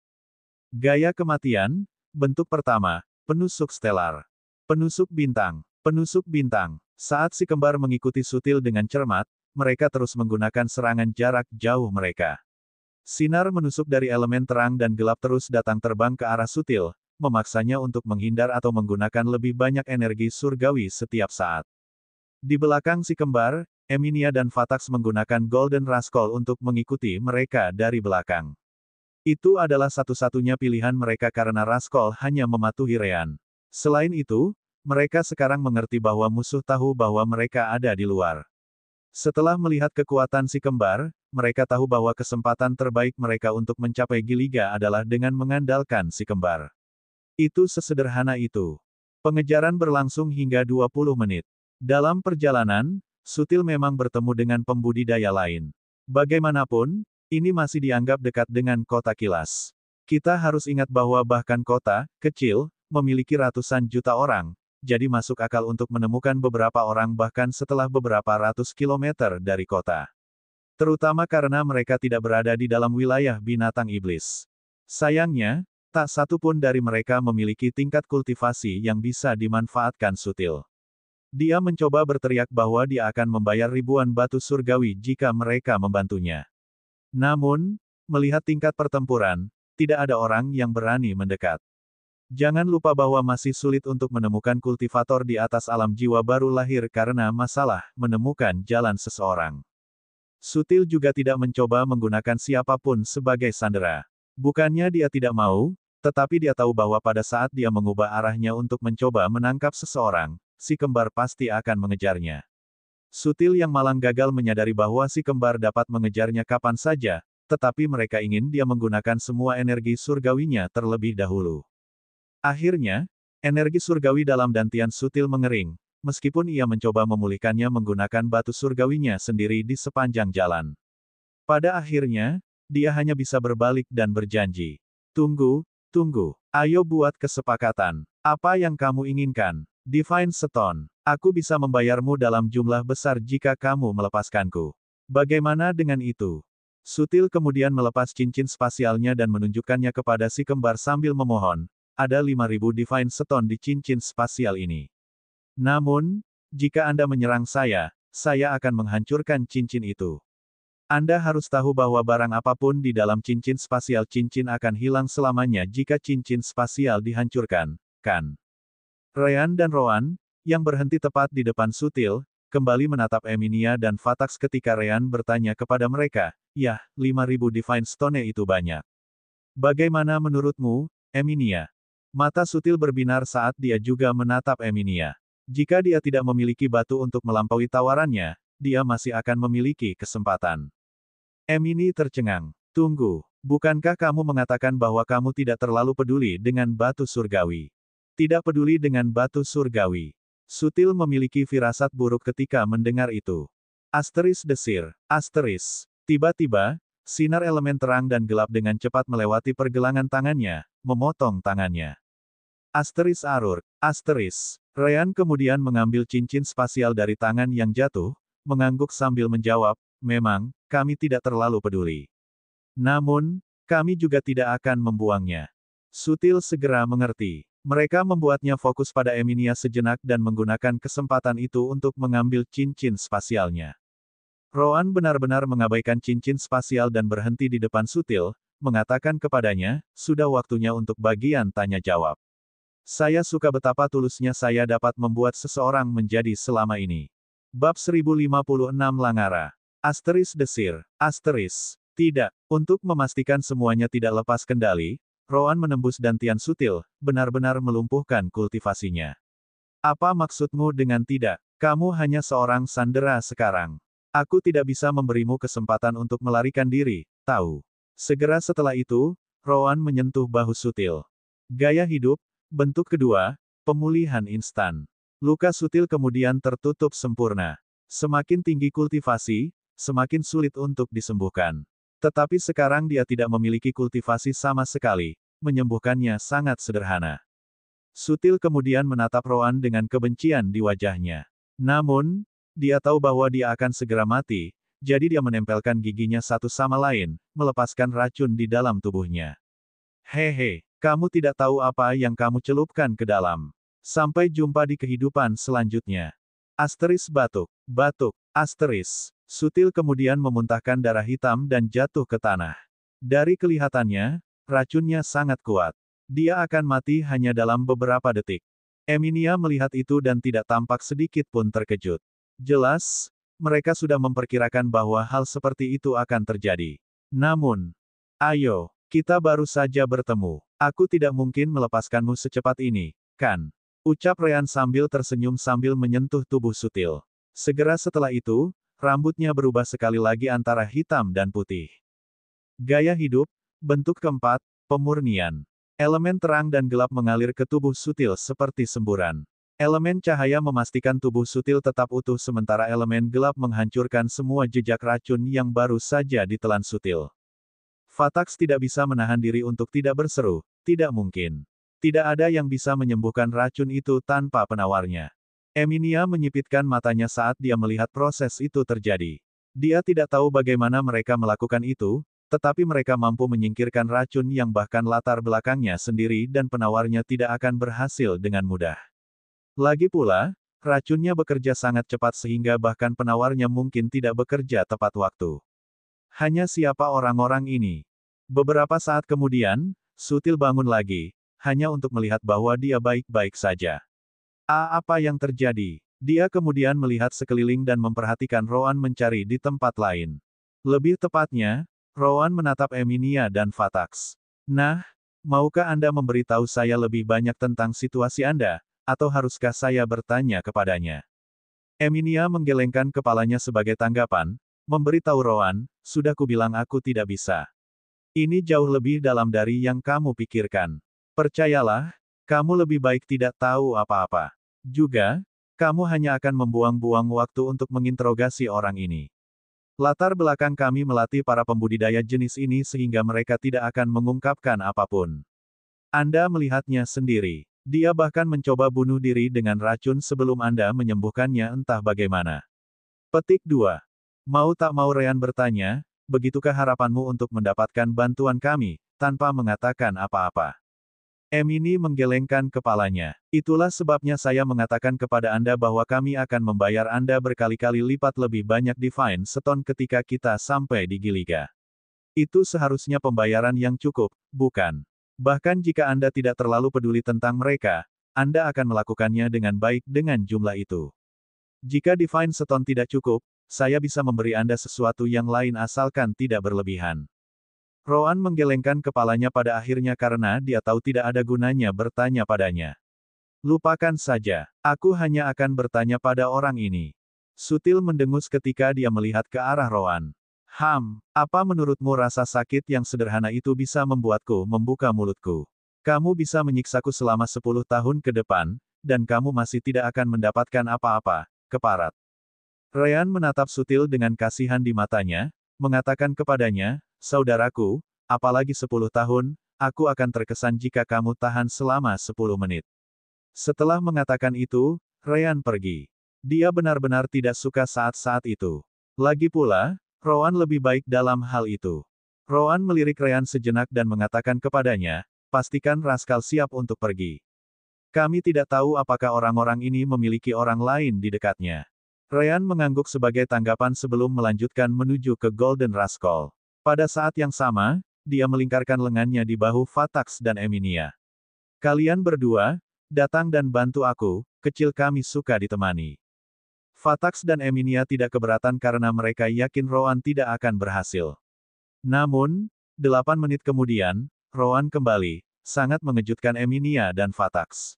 Gaya kematian, bentuk pertama, penusuk stelar. Penusuk bintang. Penusuk bintang. Saat si kembar mengikuti Sutil dengan cermat, mereka terus menggunakan serangan jarak jauh mereka. Sinar menusuk dari elemen terang dan gelap terus datang terbang ke arah Sutil, memaksanya untuk menghindar atau menggunakan lebih banyak energi surgawi setiap saat. Di belakang si kembar, Eminia dan Vatax menggunakan Golden Rascal untuk mengikuti mereka dari belakang. Itu adalah satu-satunya pilihan mereka karena Rascal hanya mematuhi Rean. Selain itu, mereka sekarang mengerti bahwa musuh tahu bahwa mereka ada di luar. Setelah melihat kekuatan si kembar, mereka tahu bahwa kesempatan terbaik mereka untuk mencapai Giliga adalah dengan mengandalkan si kembar. Itu sesederhana itu. Pengejaran berlangsung hingga 20 menit. Dalam perjalanan, Sutil memang bertemu dengan pembudidaya lain. Bagaimanapun, ini masih dianggap dekat dengan kota kilas. Kita harus ingat bahwa bahkan kota kecil memiliki ratusan juta orang, jadi masuk akal untuk menemukan beberapa orang bahkan setelah beberapa ratus kilometer dari kota. Terutama karena mereka tidak berada di dalam wilayah binatang iblis. Sayangnya, tak satu pun dari mereka memiliki tingkat kultivasi yang bisa dimanfaatkan Sutil. Dia mencoba berteriak bahwa dia akan membayar ribuan batu surgawi jika mereka membantunya. Namun, melihat tingkat pertempuran, tidak ada orang yang berani mendekat. Jangan lupa bahwa masih sulit untuk menemukan kultivator di atas alam jiwa baru lahir karena masalah menemukan jalan seseorang. Sutil juga tidak mencoba menggunakan siapapun sebagai sandera. Bukannya dia tidak mau, tetapi dia tahu bahwa pada saat dia mengubah arahnya untuk mencoba menangkap seseorang, si kembar pasti akan mengejarnya. Sutil yang malang gagal menyadari bahwa si kembar dapat mengejarnya kapan saja, tetapi mereka ingin dia menggunakan semua energi surgawinya terlebih dahulu. Akhirnya, energi surgawi dalam dantian Sutil mengering, meskipun ia mencoba memulihkannya menggunakan batu surgawinya sendiri di sepanjang jalan. Pada akhirnya, dia hanya bisa berbalik dan berjanji. "Tunggu, tunggu. Ayo buat kesepakatan. Apa yang kamu inginkan?" "Divine Stone. Aku bisa membayarmu dalam jumlah besar jika kamu melepaskanku. Bagaimana dengan itu?" Sutil kemudian melepas cincin spasialnya dan menunjukkannya kepada si kembar sambil memohon, "Ada 5.000 Divine Stone di cincin spasial ini. Namun, jika Anda menyerang saya akan menghancurkan cincin itu. Anda harus tahu bahwa barang apapun di dalam cincin spasial cincin akan hilang selamanya jika cincin spasial dihancurkan, kan?" Rean dan Roan, yang berhenti tepat di depan Sutil, kembali menatap Eminia dan Vatax ketika Rean bertanya kepada mereka, "Yah, 5.000 Divine Stone itu banyak. Bagaimana menurutmu, Eminia?" Mata Sutil berbinar saat dia juga menatap Eminia. Jika dia tidak memiliki batu untuk melampaui tawarannya, dia masih akan memiliki kesempatan. Emini tercengang. "Tunggu, bukankah kamu mengatakan bahwa kamu tidak terlalu peduli dengan batu surgawi? Tidak peduli dengan batu surgawi." Sutil memiliki firasat buruk ketika mendengar itu. Asteris desir. Asteris. Tiba-tiba, sinar elemen terang dan gelap dengan cepat melewati pergelangan tangannya, memotong tangannya. Asteris arur. Asteris. Ryan kemudian mengambil cincin spasial dari tangan yang jatuh, mengangguk sambil menjawab, memang, kami tidak terlalu peduli. Namun, kami juga tidak akan membuangnya. Sutil segera mengerti. Mereka membuatnya fokus pada Emilia sejenak dan menggunakan kesempatan itu untuk mengambil cincin spasialnya. Rowan benar-benar mengabaikan cincin spasial dan berhenti di depan Sutil, mengatakan kepadanya, sudah waktunya untuk bagian tanya jawab. Saya suka betapa tulusnya saya dapat membuat seseorang menjadi selama ini. Bab 1056 Langara. Asteris desir. Asteris. Tidak. Untuk memastikan semuanya tidak lepas kendali, Rowan menembus dantian Sutil, benar-benar melumpuhkan kultivasinya. Apa maksudmu dengan tidak? Kamu hanya seorang sandera sekarang. Aku tidak bisa memberimu kesempatan untuk melarikan diri, tahu. Segera setelah itu, Rowan menyentuh bahu Sutil. Gaya hidup, bentuk kedua, pemulihan instan. Luka Sutil kemudian tertutup sempurna. Semakin tinggi kultivasi, semakin sulit untuk disembuhkan. Tetapi sekarang dia tidak memiliki kultivasi sama sekali, menyembuhkannya sangat sederhana. Sutil kemudian menatap Rowan dengan kebencian di wajahnya. Namun, dia tahu bahwa dia akan segera mati, jadi dia menempelkan giginya satu sama lain, melepaskan racun di dalam tubuhnya. Hehe, kamu tidak tahu apa yang kamu celupkan ke dalam. Sampai jumpa di kehidupan selanjutnya. Asteris batuk, batuk, asteris. Sutil kemudian memuntahkan darah hitam dan jatuh ke tanah. Dari kelihatannya, racunnya sangat kuat. Dia akan mati hanya dalam beberapa detik. Emilia melihat itu dan tidak tampak sedikit pun terkejut. Jelas, mereka sudah memperkirakan bahwa hal seperti itu akan terjadi. Namun, ayo, kita baru saja bertemu. Aku tidak mungkin melepaskanmu secepat ini, kan? Ucap Ryan sambil tersenyum sambil menyentuh tubuh Sutil. Segera setelah itu, rambutnya berubah sekali lagi antara hitam dan putih. Gaya hidup, bentuk keempat, pemurnian. Elemen terang dan gelap mengalir ke tubuh Sutil seperti semburan. Elemen cahaya memastikan tubuh Sutil tetap utuh sementara elemen gelap menghancurkan semua jejak racun yang baru saja ditelan Sutil. Fatax tidak bisa menahan diri untuk tidak berseru, tidak mungkin. Tidak ada yang bisa menyembuhkan racun itu tanpa penawarnya. Emilia menyipitkan matanya saat dia melihat proses itu terjadi. Dia tidak tahu bagaimana mereka melakukan itu, tetapi mereka mampu menyingkirkan racun yang bahkan latar belakangnya sendiri dan penawarnya tidak akan berhasil dengan mudah. Lagi pula, racunnya bekerja sangat cepat sehingga bahkan penawarnya mungkin tidak bekerja tepat waktu. Hanya siapa orang-orang ini? Beberapa saat kemudian, Sutil bangun lagi, hanya untuk melihat bahwa dia baik-baik saja. Apa yang terjadi? Dia kemudian melihat sekeliling dan memperhatikan Rowan mencari di tempat lain. Lebih tepatnya, Rowan menatap Emilia dan Fatax. Nah, maukah Anda memberitahu saya lebih banyak tentang situasi Anda, atau haruskah saya bertanya kepadanya? Emilia menggelengkan kepalanya sebagai tanggapan, memberitahu Rowan, sudah kubilang aku tidak bisa. Ini jauh lebih dalam dari yang kamu pikirkan. Percayalah, kamu lebih baik tidak tahu apa-apa. Juga, kamu hanya akan membuang-buang waktu untuk menginterogasi orang ini. Latar belakang kami melatih para pembudidaya jenis ini sehingga mereka tidak akan mengungkapkan apapun. Anda melihatnya sendiri. Dia bahkan mencoba bunuh diri dengan racun sebelum Anda menyembuhkannya entah bagaimana. Petik 2. Mau tak mau Ryan bertanya, begitukah harapanmu untuk mendapatkan bantuan kami, tanpa mengatakan apa-apa? Emily menggelengkan kepalanya. Itulah sebabnya saya mengatakan kepada Anda bahwa kami akan membayar Anda berkali-kali lipat lebih banyak Divine Stone ketika kita sampai di Giliga. Itu seharusnya pembayaran yang cukup, bukan? Bahkan jika Anda tidak terlalu peduli tentang mereka, Anda akan melakukannya dengan baik dengan jumlah itu. Jika Divine Stone tidak cukup, saya bisa memberi Anda sesuatu yang lain asalkan tidak berlebihan. Rowan menggelengkan kepalanya pada akhirnya karena dia tahu tidak ada gunanya bertanya padanya. Lupakan saja, aku hanya akan bertanya pada orang ini. Sutil mendengus ketika dia melihat ke arah Rowan. Apa menurutmu rasa sakit yang sederhana itu bisa membuatku membuka mulutku? Kamu bisa menyiksaku selama 10 tahun ke depan, dan kamu masih tidak akan mendapatkan apa-apa, keparat. Ryan menatap Sutil dengan kasihan di matanya, mengatakan kepadanya, saudaraku, apalagi 10 tahun, aku akan terkesan jika kamu tahan selama 10 menit. Setelah mengatakan itu, Ryan pergi. Dia benar-benar tidak suka saat-saat itu. Lagi pula, Rowan lebih baik dalam hal itu. Rowan melirik Ryan sejenak dan mengatakan kepadanya, pastikan Rascal siap untuk pergi. Kami tidak tahu apakah orang-orang ini memiliki orang lain di dekatnya. Ryan mengangguk sebagai tanggapan sebelum melanjutkan menuju ke Golden Rascal. Pada saat yang sama, dia melingkarkan lengannya di bahu Fatax dan Emilia. Kalian berdua, datang dan bantu aku, kecil kami suka ditemani. Fatax dan Emilia tidak keberatan karena mereka yakin Rowan tidak akan berhasil. Namun, 8 menit kemudian, Rowan kembali, sangat mengejutkan Emilia dan Fatax.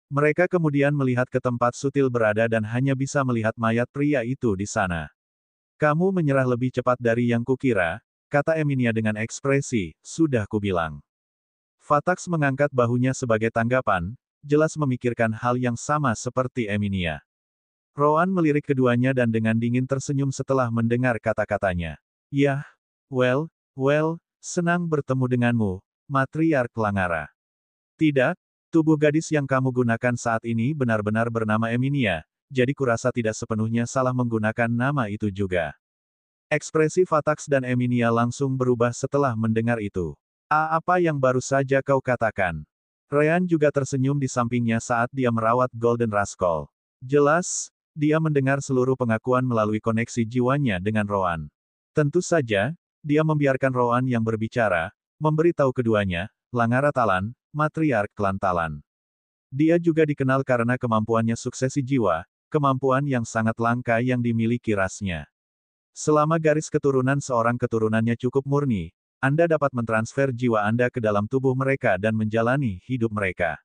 Mereka kemudian melihat ke tempat Sutil berada dan hanya bisa melihat mayat pria itu di sana. Kamu menyerah lebih cepat dari yang kukira, kata Emilia dengan ekspresi, sudah kubilang. Fatax mengangkat bahunya sebagai tanggapan, jelas memikirkan hal yang sama seperti Emilia. Rowan melirik keduanya dan dengan dingin tersenyum setelah mendengar kata-katanya. Yah, well, senang bertemu denganmu, Matriark Langara. Tidak, tubuh gadis yang kamu gunakan saat ini benar-benar bernama Emilia, jadi kurasa tidak sepenuhnya salah menggunakan nama itu juga. Ekspresi Fatax dan Emilia langsung berubah setelah mendengar itu. Apa yang baru saja kau katakan? Ryan juga tersenyum di sampingnya saat dia merawat Golden Rascal. Jelas, dia mendengar seluruh pengakuan melalui koneksi jiwanya dengan Rowan. Tentu saja, dia membiarkan Rowan yang berbicara, memberitahu keduanya, Langara Talan, Matriark Klan Talan. Dia juga dikenal karena kemampuannya suksesi jiwa, kemampuan yang sangat langka yang dimiliki rasnya. Selama garis keturunan seorang keturunannya cukup murni, Anda dapat mentransfer jiwa Anda ke dalam tubuh mereka dan menjalani hidup mereka.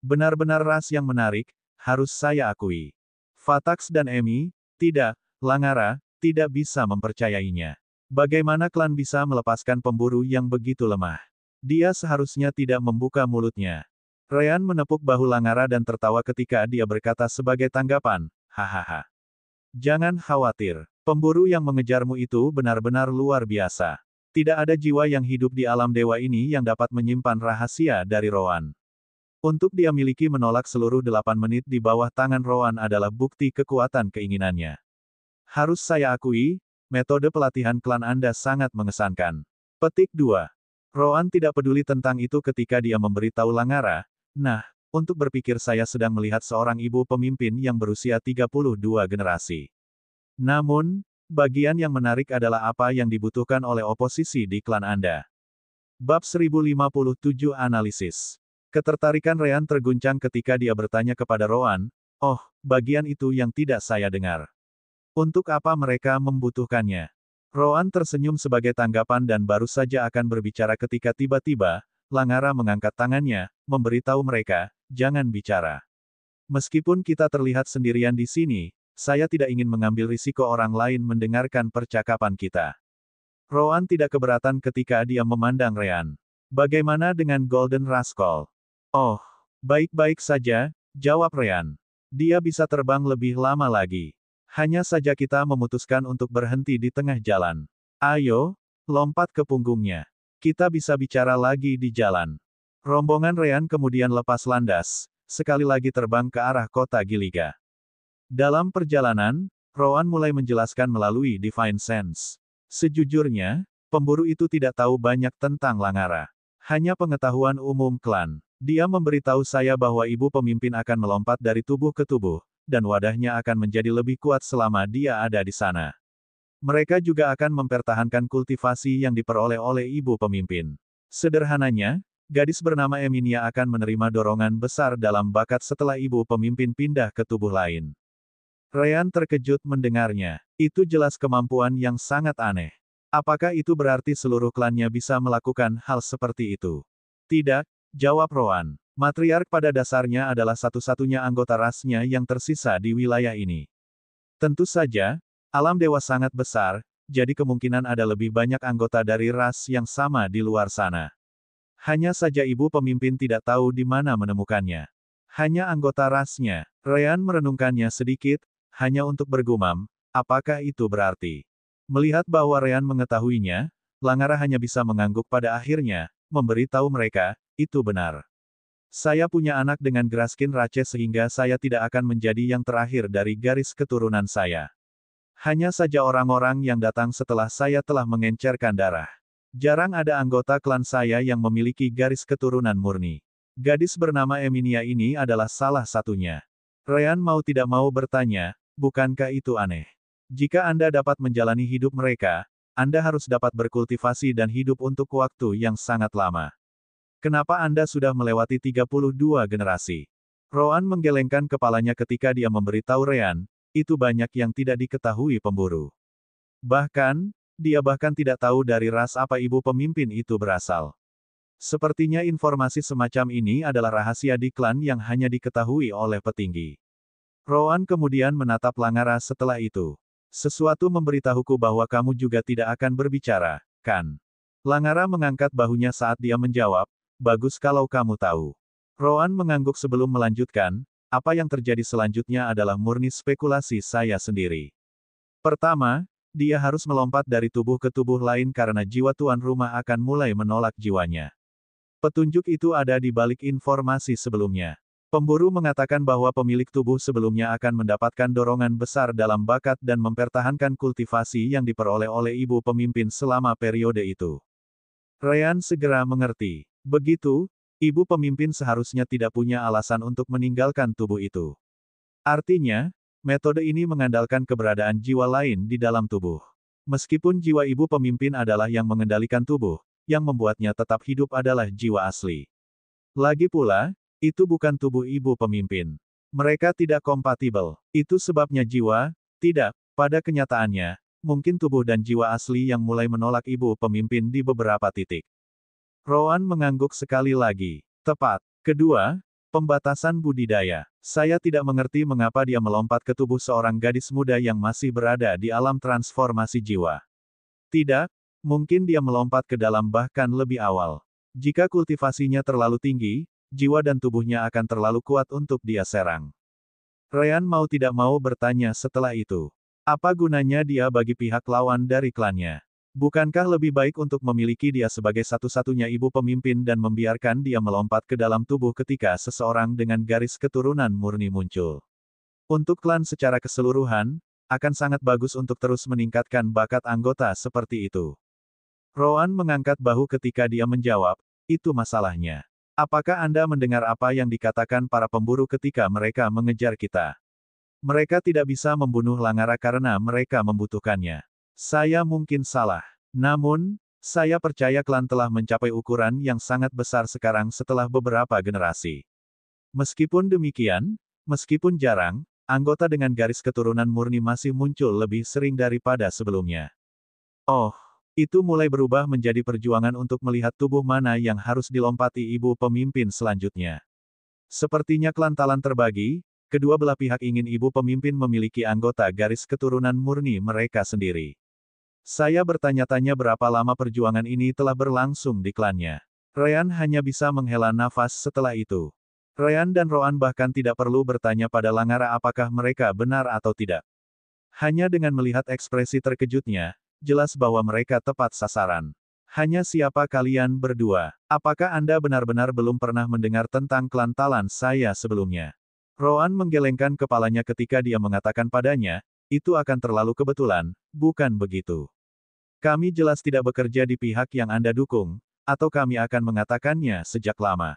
Benar-benar ras yang menarik, harus saya akui. Fatax dan Emi, tidak, Langara, tidak bisa mempercayainya. Bagaimana klan bisa melepaskan pemburu yang begitu lemah? Dia seharusnya tidak membuka mulutnya. Ryan menepuk bahu Langara dan tertawa ketika dia berkata sebagai tanggapan, hahaha. Jangan khawatir, pemburu yang mengejarmu itu benar-benar luar biasa. Tidak ada jiwa yang hidup di alam dewa ini yang dapat menyimpan rahasia dari Rowan. Untuk dia miliki menolak seluruh 8 menit di bawah tangan Rowan adalah bukti kekuatan keinginannya. Harus saya akui, metode pelatihan klan Anda sangat mengesankan. Petik 2. Rowan tidak peduli tentang itu ketika dia memberitahu Langara, nah, untuk berpikir saya sedang melihat seorang ibu pemimpin yang berusia 32 generasi. Namun, bagian yang menarik adalah apa yang dibutuhkan oleh oposisi di klan Anda. Bab 1057 Analisis. Ketertarikan Ryan terguncang ketika dia bertanya kepada Rowan, oh, bagian itu yang tidak saya dengar. Untuk apa mereka membutuhkannya? Rowan tersenyum sebagai tanggapan dan baru saja akan berbicara ketika tiba-tiba, Langara mengangkat tangannya, memberitahu mereka, jangan bicara. Meskipun kita terlihat sendirian di sini, saya tidak ingin mengambil risiko orang lain mendengarkan percakapan kita. Rowan tidak keberatan ketika dia memandang Ryan. Bagaimana dengan Golden Rascal? Oh, baik-baik saja, jawab Ryan. Dia bisa terbang lebih lama lagi. Hanya saja kita memutuskan untuk berhenti di tengah jalan. Ayo, lompat ke punggungnya. Kita bisa bicara lagi di jalan. Rombongan Ryan kemudian lepas landas, sekali lagi terbang ke arah kota Giliga. Dalam perjalanan, Rowan mulai menjelaskan melalui Divine Sense. Sejujurnya, pemburu itu tidak tahu banyak tentang Langara. Hanya pengetahuan umum klan. Dia memberitahu saya bahwa ibu pemimpin akan melompat dari tubuh ke tubuh, dan wadahnya akan menjadi lebih kuat selama dia ada di sana. Mereka juga akan mempertahankan kultivasi yang diperoleh oleh ibu pemimpin. Sederhananya, gadis bernama Emilia akan menerima dorongan besar dalam bakat setelah ibu pemimpin pindah ke tubuh lain. Ryan terkejut mendengarnya. Itu jelas kemampuan yang sangat aneh. Apakah itu berarti seluruh klannya bisa melakukan hal seperti itu? Tidak, jawab Rowan. Matriark pada dasarnya adalah satu-satunya anggota rasnya yang tersisa di wilayah ini. Tentu saja, alam dewa sangat besar, jadi kemungkinan ada lebih banyak anggota dari ras yang sama di luar sana. Hanya saja ibu pemimpin tidak tahu di mana menemukannya. Hanya anggota rasnya. Ryan merenungkannya sedikit, hanya untuk bergumam, apakah itu berarti? Melihat bahwa Ryan mengetahuinya, Langara hanya bisa mengangguk pada akhirnya, memberitahu mereka, itu benar. Saya punya anak dengan Graskin Rache sehingga saya tidak akan menjadi yang terakhir dari garis keturunan saya. Hanya saja orang-orang yang datang setelah saya telah mengencerkan darah. Jarang ada anggota klan saya yang memiliki garis keturunan murni. Gadis bernama Emilia ini adalah salah satunya. Ryan mau tidak mau bertanya, bukankah itu aneh? Jika Anda dapat menjalani hidup mereka, Anda harus dapat berkultivasi dan hidup untuk waktu yang sangat lama. Kenapa Anda sudah melewati 32 generasi? Roan menggelengkan kepalanya ketika dia memberitahu Ryan, itu banyak yang tidak diketahui pemburu. Bahkan, dia bahkan tidak tahu dari ras apa ibu pemimpin itu berasal. Sepertinya informasi semacam ini adalah rahasia di klan yang hanya diketahui oleh petinggi. Roan kemudian menatap Langara setelah itu. Sesuatu memberitahuku bahwa kamu juga tidak akan berbicara, kan? Langara mengangkat bahunya saat dia menjawab, bagus kalau kamu tahu. Roan mengangguk sebelum melanjutkan, apa yang terjadi selanjutnya adalah murni spekulasi saya sendiri. Pertama, dia harus melompat dari tubuh ke tubuh lain karena jiwa tuan rumah akan mulai menolak jiwanya. Petunjuk itu ada di balik informasi sebelumnya. Pemburu mengatakan bahwa pemilik tubuh sebelumnya akan mendapatkan dorongan besar dalam bakat dan mempertahankan kultivasi yang diperoleh oleh ibu pemimpin selama periode itu. Ryan segera mengerti. Begitu, ibu pemimpin seharusnya tidak punya alasan untuk meninggalkan tubuh itu. Artinya, metode ini mengandalkan keberadaan jiwa lain di dalam tubuh. Meskipun jiwa ibu pemimpin adalah yang mengendalikan tubuh, yang membuatnya tetap hidup adalah jiwa asli. Lagi pula, itu bukan tubuh ibu pemimpin. Mereka tidak kompatibel. Itu sebabnya jiwa, tidak, pada kenyataannya, mungkin tubuh dan jiwa asli yang mulai menolak ibu pemimpin di beberapa titik. Roan mengangguk sekali lagi. Tepat. Kedua, pembatasan budidaya. Saya tidak mengerti mengapa dia melompat ke tubuh seorang gadis muda yang masih berada di alam transformasi jiwa. Tidak, mungkin dia melompat ke dalam bahkan lebih awal. Jika kultivasinya terlalu tinggi, jiwa dan tubuhnya akan terlalu kuat untuk dia serang. Ryan mau tidak mau bertanya setelah itu. Apa gunanya dia bagi pihak lawan dari klannya? Bukankah lebih baik untuk memiliki dia sebagai satu-satunya ibu pemimpin dan membiarkan dia melompat ke dalam tubuh ketika seseorang dengan garis keturunan murni muncul? Untuk klan secara keseluruhan, akan sangat bagus untuk terus meningkatkan bakat anggota seperti itu. Roan mengangkat bahu ketika dia menjawab, itu masalahnya. Apakah Anda mendengar apa yang dikatakan para pemburu ketika mereka mengejar kita? Mereka tidak bisa membunuh Langara karena mereka membutuhkannya. Saya mungkin salah. Namun, saya percaya klan telah mencapai ukuran yang sangat besar sekarang setelah beberapa generasi. Meskipun demikian, meskipun jarang, anggota dengan garis keturunan murni masih muncul lebih sering daripada sebelumnya. Oh, itu mulai berubah menjadi perjuangan untuk melihat tubuh mana yang harus dilompati ibu pemimpin selanjutnya. Sepertinya klan Talan terbagi, kedua belah pihak ingin ibu pemimpin memiliki anggota garis keturunan murni mereka sendiri. Saya bertanya-tanya berapa lama perjuangan ini telah berlangsung di klannya. Ryan hanya bisa menghela nafas setelah itu. Ryan dan Roan bahkan tidak perlu bertanya pada Langara apakah mereka benar atau tidak. Hanya dengan melihat ekspresi terkejutnya, jelas bahwa mereka tepat sasaran. Hanya siapa kalian berdua? Apakah Anda benar-benar belum pernah mendengar tentang klan Talan saya sebelumnya? Roan menggelengkan kepalanya ketika dia mengatakan padanya, itu akan terlalu kebetulan, bukan begitu? Kami jelas tidak bekerja di pihak yang Anda dukung, atau kami akan mengatakannya sejak lama.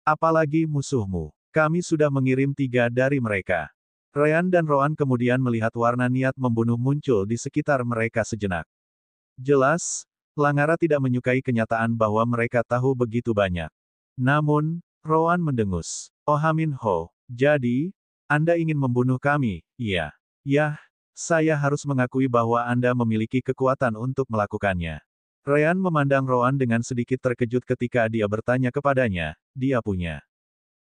Apalagi musuhmu. Kami sudah mengirim 3 dari mereka. Ryan dan Roan kemudian melihat warna niat membunuh muncul di sekitar mereka sejenak. Jelas, Langara tidak menyukai kenyataan bahwa mereka tahu begitu banyak. Namun, Roan mendengus. Oh Min Ho, jadi, Anda ingin membunuh kami, iya. Yah, saya harus mengakui bahwa Anda memiliki kekuatan untuk melakukannya. Ryan memandang Roan dengan sedikit terkejut ketika dia bertanya kepadanya, dia punya.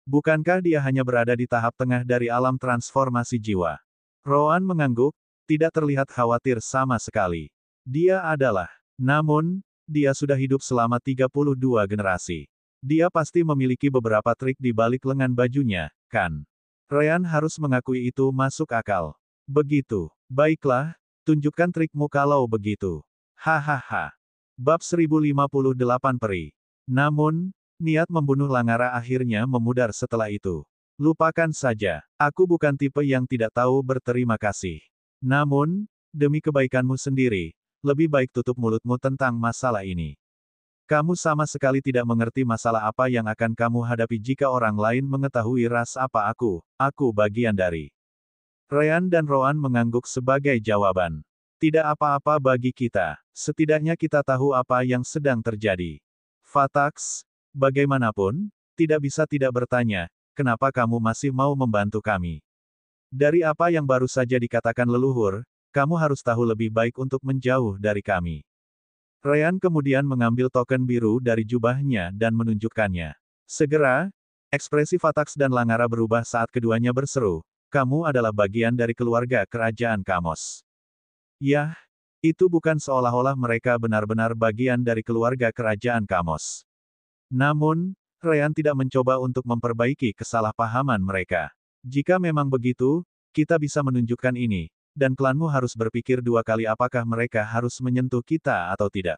Bukankah dia hanya berada di tahap tengah dari alam transformasi jiwa? Roan mengangguk, tidak terlihat khawatir sama sekali. Dia adalah. Namun, dia sudah hidup selama 32 generasi. Dia pasti memiliki beberapa trik di balik lengan bajunya, kan? Ryan harus mengakui itu masuk akal. Begitu. Baiklah, tunjukkan trikmu kalau begitu. Hahaha. Bab 1058 Peri. Namun, Niat membunuh Langara akhirnya memudar setelah itu. Lupakan saja, aku bukan tipe yang tidak tahu berterima kasih. Namun, demi kebaikanmu sendiri, lebih baik tutup mulutmu tentang masalah ini. Kamu sama sekali tidak mengerti masalah apa yang akan kamu hadapi jika orang lain mengetahui ras apa aku bagian dari. Ryan dan Roan mengangguk sebagai jawaban. Tidak apa-apa bagi kita, setidaknya kita tahu apa yang sedang terjadi. Fatax, bagaimanapun, tidak bisa tidak bertanya, kenapa kamu masih mau membantu kami? Dari apa yang baru saja dikatakan leluhur, kamu harus tahu lebih baik untuk menjauh dari kami. Ryan kemudian mengambil token biru dari jubahnya dan menunjukkannya. Segera, ekspresi Fatax dan Langara berubah saat keduanya berseru, kamu adalah bagian dari keluarga kerajaan Kamos. Yah, itu bukan seolah-olah mereka benar-benar bagian dari keluarga kerajaan Kamos. Namun, Ryan tidak mencoba untuk memperbaiki kesalahpahaman mereka. Jika memang begitu, kita bisa menunjukkan ini, dan klanmu harus berpikir dua kali apakah mereka harus menyentuh kita atau tidak.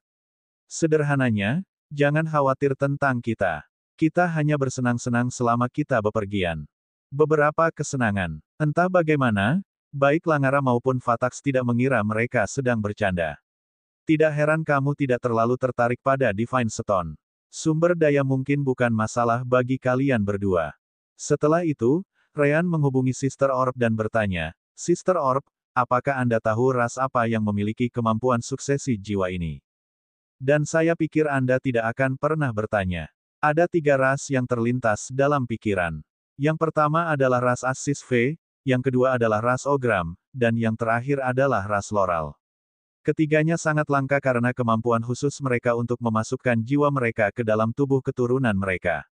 Sederhananya, jangan khawatir tentang kita. Kita hanya bersenang-senang selama kita bepergian. Beberapa kesenangan. Entah bagaimana, baik Langara maupun Fatax tidak mengira mereka sedang bercanda. Tidak heran kamu tidak terlalu tertarik pada Divine Stone. Sumber daya mungkin bukan masalah bagi kalian berdua. Setelah itu, Ryan menghubungi Sister Orb dan bertanya, Sister Orb, apakah Anda tahu ras apa yang memiliki kemampuan suksesi jiwa ini? Dan saya pikir Anda tidak akan pernah bertanya. Ada 3 ras yang terlintas dalam pikiran. Yang pertama adalah ras Assis V, yang kedua adalah ras Ogram, dan yang terakhir adalah ras Loral. Ketiganya sangat langka karena kemampuan khusus mereka untuk memasukkan jiwa mereka ke dalam tubuh keturunan mereka.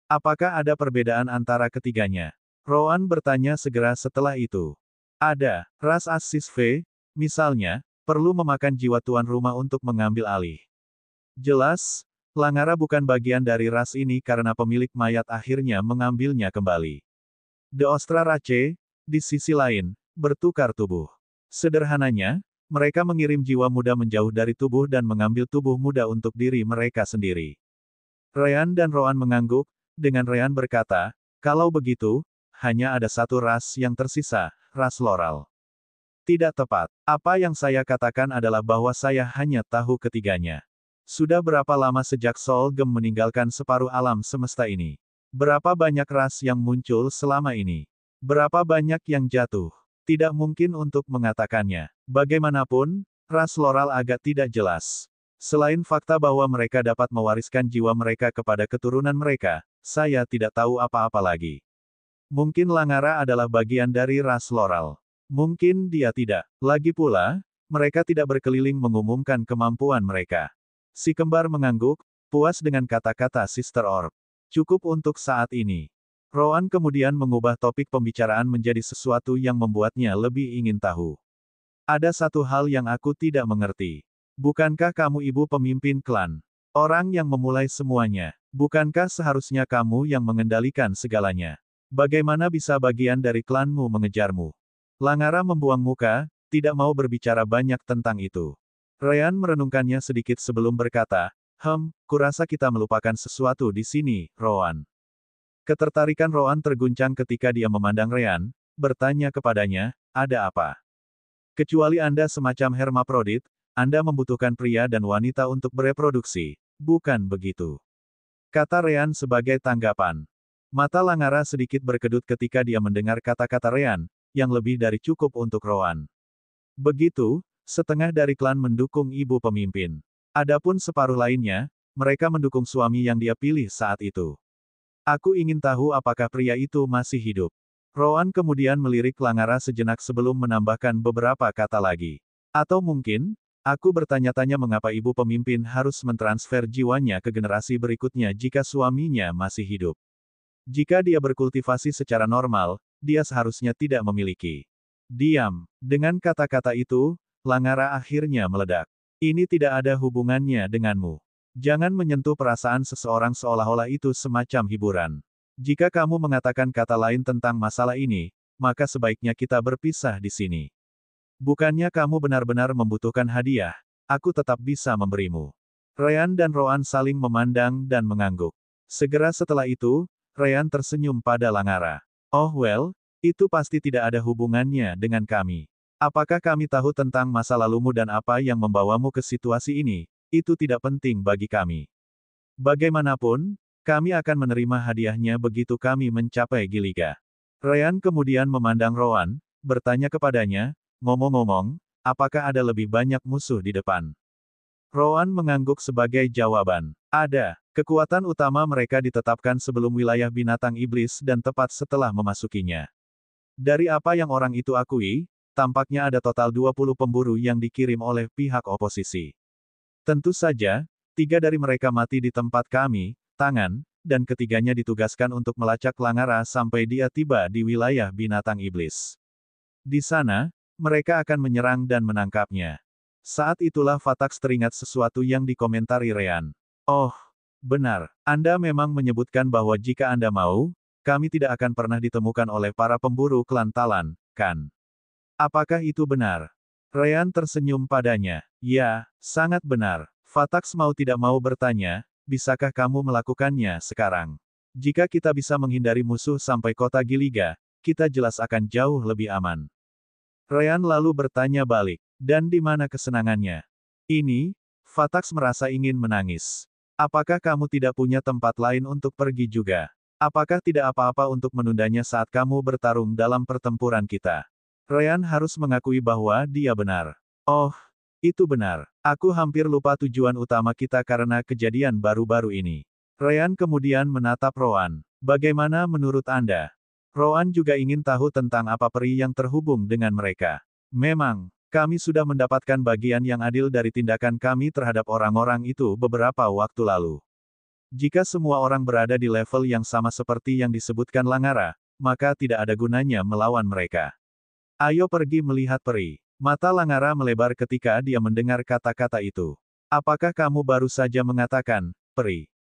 Apakah ada perbedaan antara ketiganya? Roan bertanya segera setelah itu. Ada, ras Assis V, misalnya, perlu memakan jiwa tuan rumah untuk mengambil alih. Jelas, Langara bukan bagian dari ras ini karena pemilik mayat akhirnya mengambilnya kembali. The Ostra Rache, di sisi lain, bertukar tubuh. Sederhananya, mereka mengirim jiwa muda menjauh dari tubuh dan mengambil tubuh muda untuk diri mereka sendiri. Ryan dan Roan mengangguk, dengan Ryan berkata, kalau begitu, hanya ada satu ras yang tersisa, ras Loral. Tidak tepat. Apa yang saya katakan adalah bahwa saya hanya tahu ketiganya. Sudah berapa lama sejak Sol Gem meninggalkan separuh alam semesta ini? Berapa banyak ras yang muncul selama ini? Berapa banyak yang jatuh? Tidak mungkin untuk mengatakannya. Bagaimanapun, ras Loral agak tidak jelas. Selain fakta bahwa mereka dapat mewariskan jiwa mereka kepada keturunan mereka, saya tidak tahu apa-apa lagi. Mungkin Langara adalah bagian dari ras Loral. Mungkin dia tidak. Lagi pula, mereka tidak berkeliling mengumumkan kemampuan mereka. Si kembar mengangguk, puas dengan kata-kata Sister Orb. Cukup untuk saat ini. Roan kemudian mengubah topik pembicaraan menjadi sesuatu yang membuatnya lebih ingin tahu. Ada satu hal yang aku tidak mengerti. Bukankah kamu ibu pemimpin klan? Orang yang memulai semuanya. Bukankah seharusnya kamu yang mengendalikan segalanya? Bagaimana bisa bagian dari klanmu mengejarmu? Langara membuang muka, tidak mau berbicara banyak tentang itu. Ryan merenungkannya sedikit sebelum berkata, kurasa kita melupakan sesuatu di sini, Roan. Ketertarikan Roan terguncang ketika dia memandang Ryan, bertanya kepadanya, ada apa? Kecuali Anda semacam hermaprodit, Anda membutuhkan pria dan wanita untuk bereproduksi, bukan begitu? Kata Ryan sebagai tanggapan. Mata Langara sedikit berkedut ketika dia mendengar kata-kata Ryan, yang lebih dari cukup untuk Roan. Begitu, setengah dari klan mendukung ibu pemimpin. Adapun separuh lainnya, mereka mendukung suami yang dia pilih saat itu. Aku ingin tahu apakah pria itu masih hidup. Roan kemudian melirik Langara sejenak sebelum menambahkan beberapa kata lagi. Atau mungkin, aku bertanya-tanya mengapa ibu pemimpin harus mentransfer jiwanya ke generasi berikutnya jika suaminya masih hidup. Jika dia berkultivasi secara normal, dia seharusnya tidak memiliki. Diam. Dengan kata-kata itu, Langara akhirnya meledak. Ini tidak ada hubungannya denganmu. Jangan menyentuh perasaan seseorang seolah-olah itu semacam hiburan. Jika kamu mengatakan kata lain tentang masalah ini, maka sebaiknya kita berpisah di sini. Bukannya kamu benar-benar membutuhkan hadiah, aku tetap bisa memberimu. Ryan dan Roan saling memandang dan mengangguk. Segera setelah itu, Ryan tersenyum pada Langara. Oh well, itu pasti tidak ada hubungannya dengan kami. Apakah kami tahu tentang masa lalumu dan apa yang membawamu ke situasi ini? Itu tidak penting bagi kami. Bagaimanapun, kami akan menerima hadiahnya begitu kami mencapai Giliga. Ryan kemudian memandang Rowan, bertanya kepadanya, ngomong-ngomong, apakah ada lebih banyak musuh di depan? Rowan mengangguk sebagai jawaban. Ada. Kekuatan utama mereka ditetapkan sebelum wilayah binatang iblis dan tepat setelah memasukinya. Dari apa yang orang itu akui, tampaknya ada total 20 pemburu yang dikirim oleh pihak oposisi. Tentu saja, 3 dari mereka mati di tempat kami, tangan, dan ketiganya ditugaskan untuk melacak Langara sampai dia tiba di wilayah binatang iblis. Di sana, mereka akan menyerang dan menangkapnya. Saat itulah Fatax teringat sesuatu yang dikomentari Ryan. Oh, benar. Anda memang menyebutkan bahwa jika Anda mau, kami tidak akan pernah ditemukan oleh para pemburu klan Talan, kan? Apakah itu benar? Ryan tersenyum padanya. Ya, sangat benar. Fatax mau tidak mau bertanya, bisakah kamu melakukannya sekarang? Jika kita bisa menghindari musuh sampai kota Giliga, kita jelas akan jauh lebih aman. Ryan lalu bertanya balik, dan di mana kesenangannya? Ini, Fatax merasa ingin menangis. Apakah kamu tidak punya tempat lain untuk pergi juga? Apakah tidak apa-apa untuk menundanya saat kamu bertarung dalam pertempuran kita? Ryan harus mengakui bahwa dia benar. Oh, itu benar. Aku hampir lupa tujuan utama kita karena kejadian baru-baru ini. Ryan kemudian menatap Rowan. Bagaimana menurut Anda? Rowan juga ingin tahu tentang apa peri yang terhubung dengan mereka. Memang, kami sudah mendapatkan bagian yang adil dari tindakan kami terhadap orang-orang itu beberapa waktu lalu. Jika semua orang berada di level yang sama seperti yang disebutkan Langara, maka tidak ada gunanya melawan mereka. Ayo pergi melihat peri. Mata Langara melebar ketika dia mendengar kata-kata itu. Apakah kamu baru saja mengatakan, peri?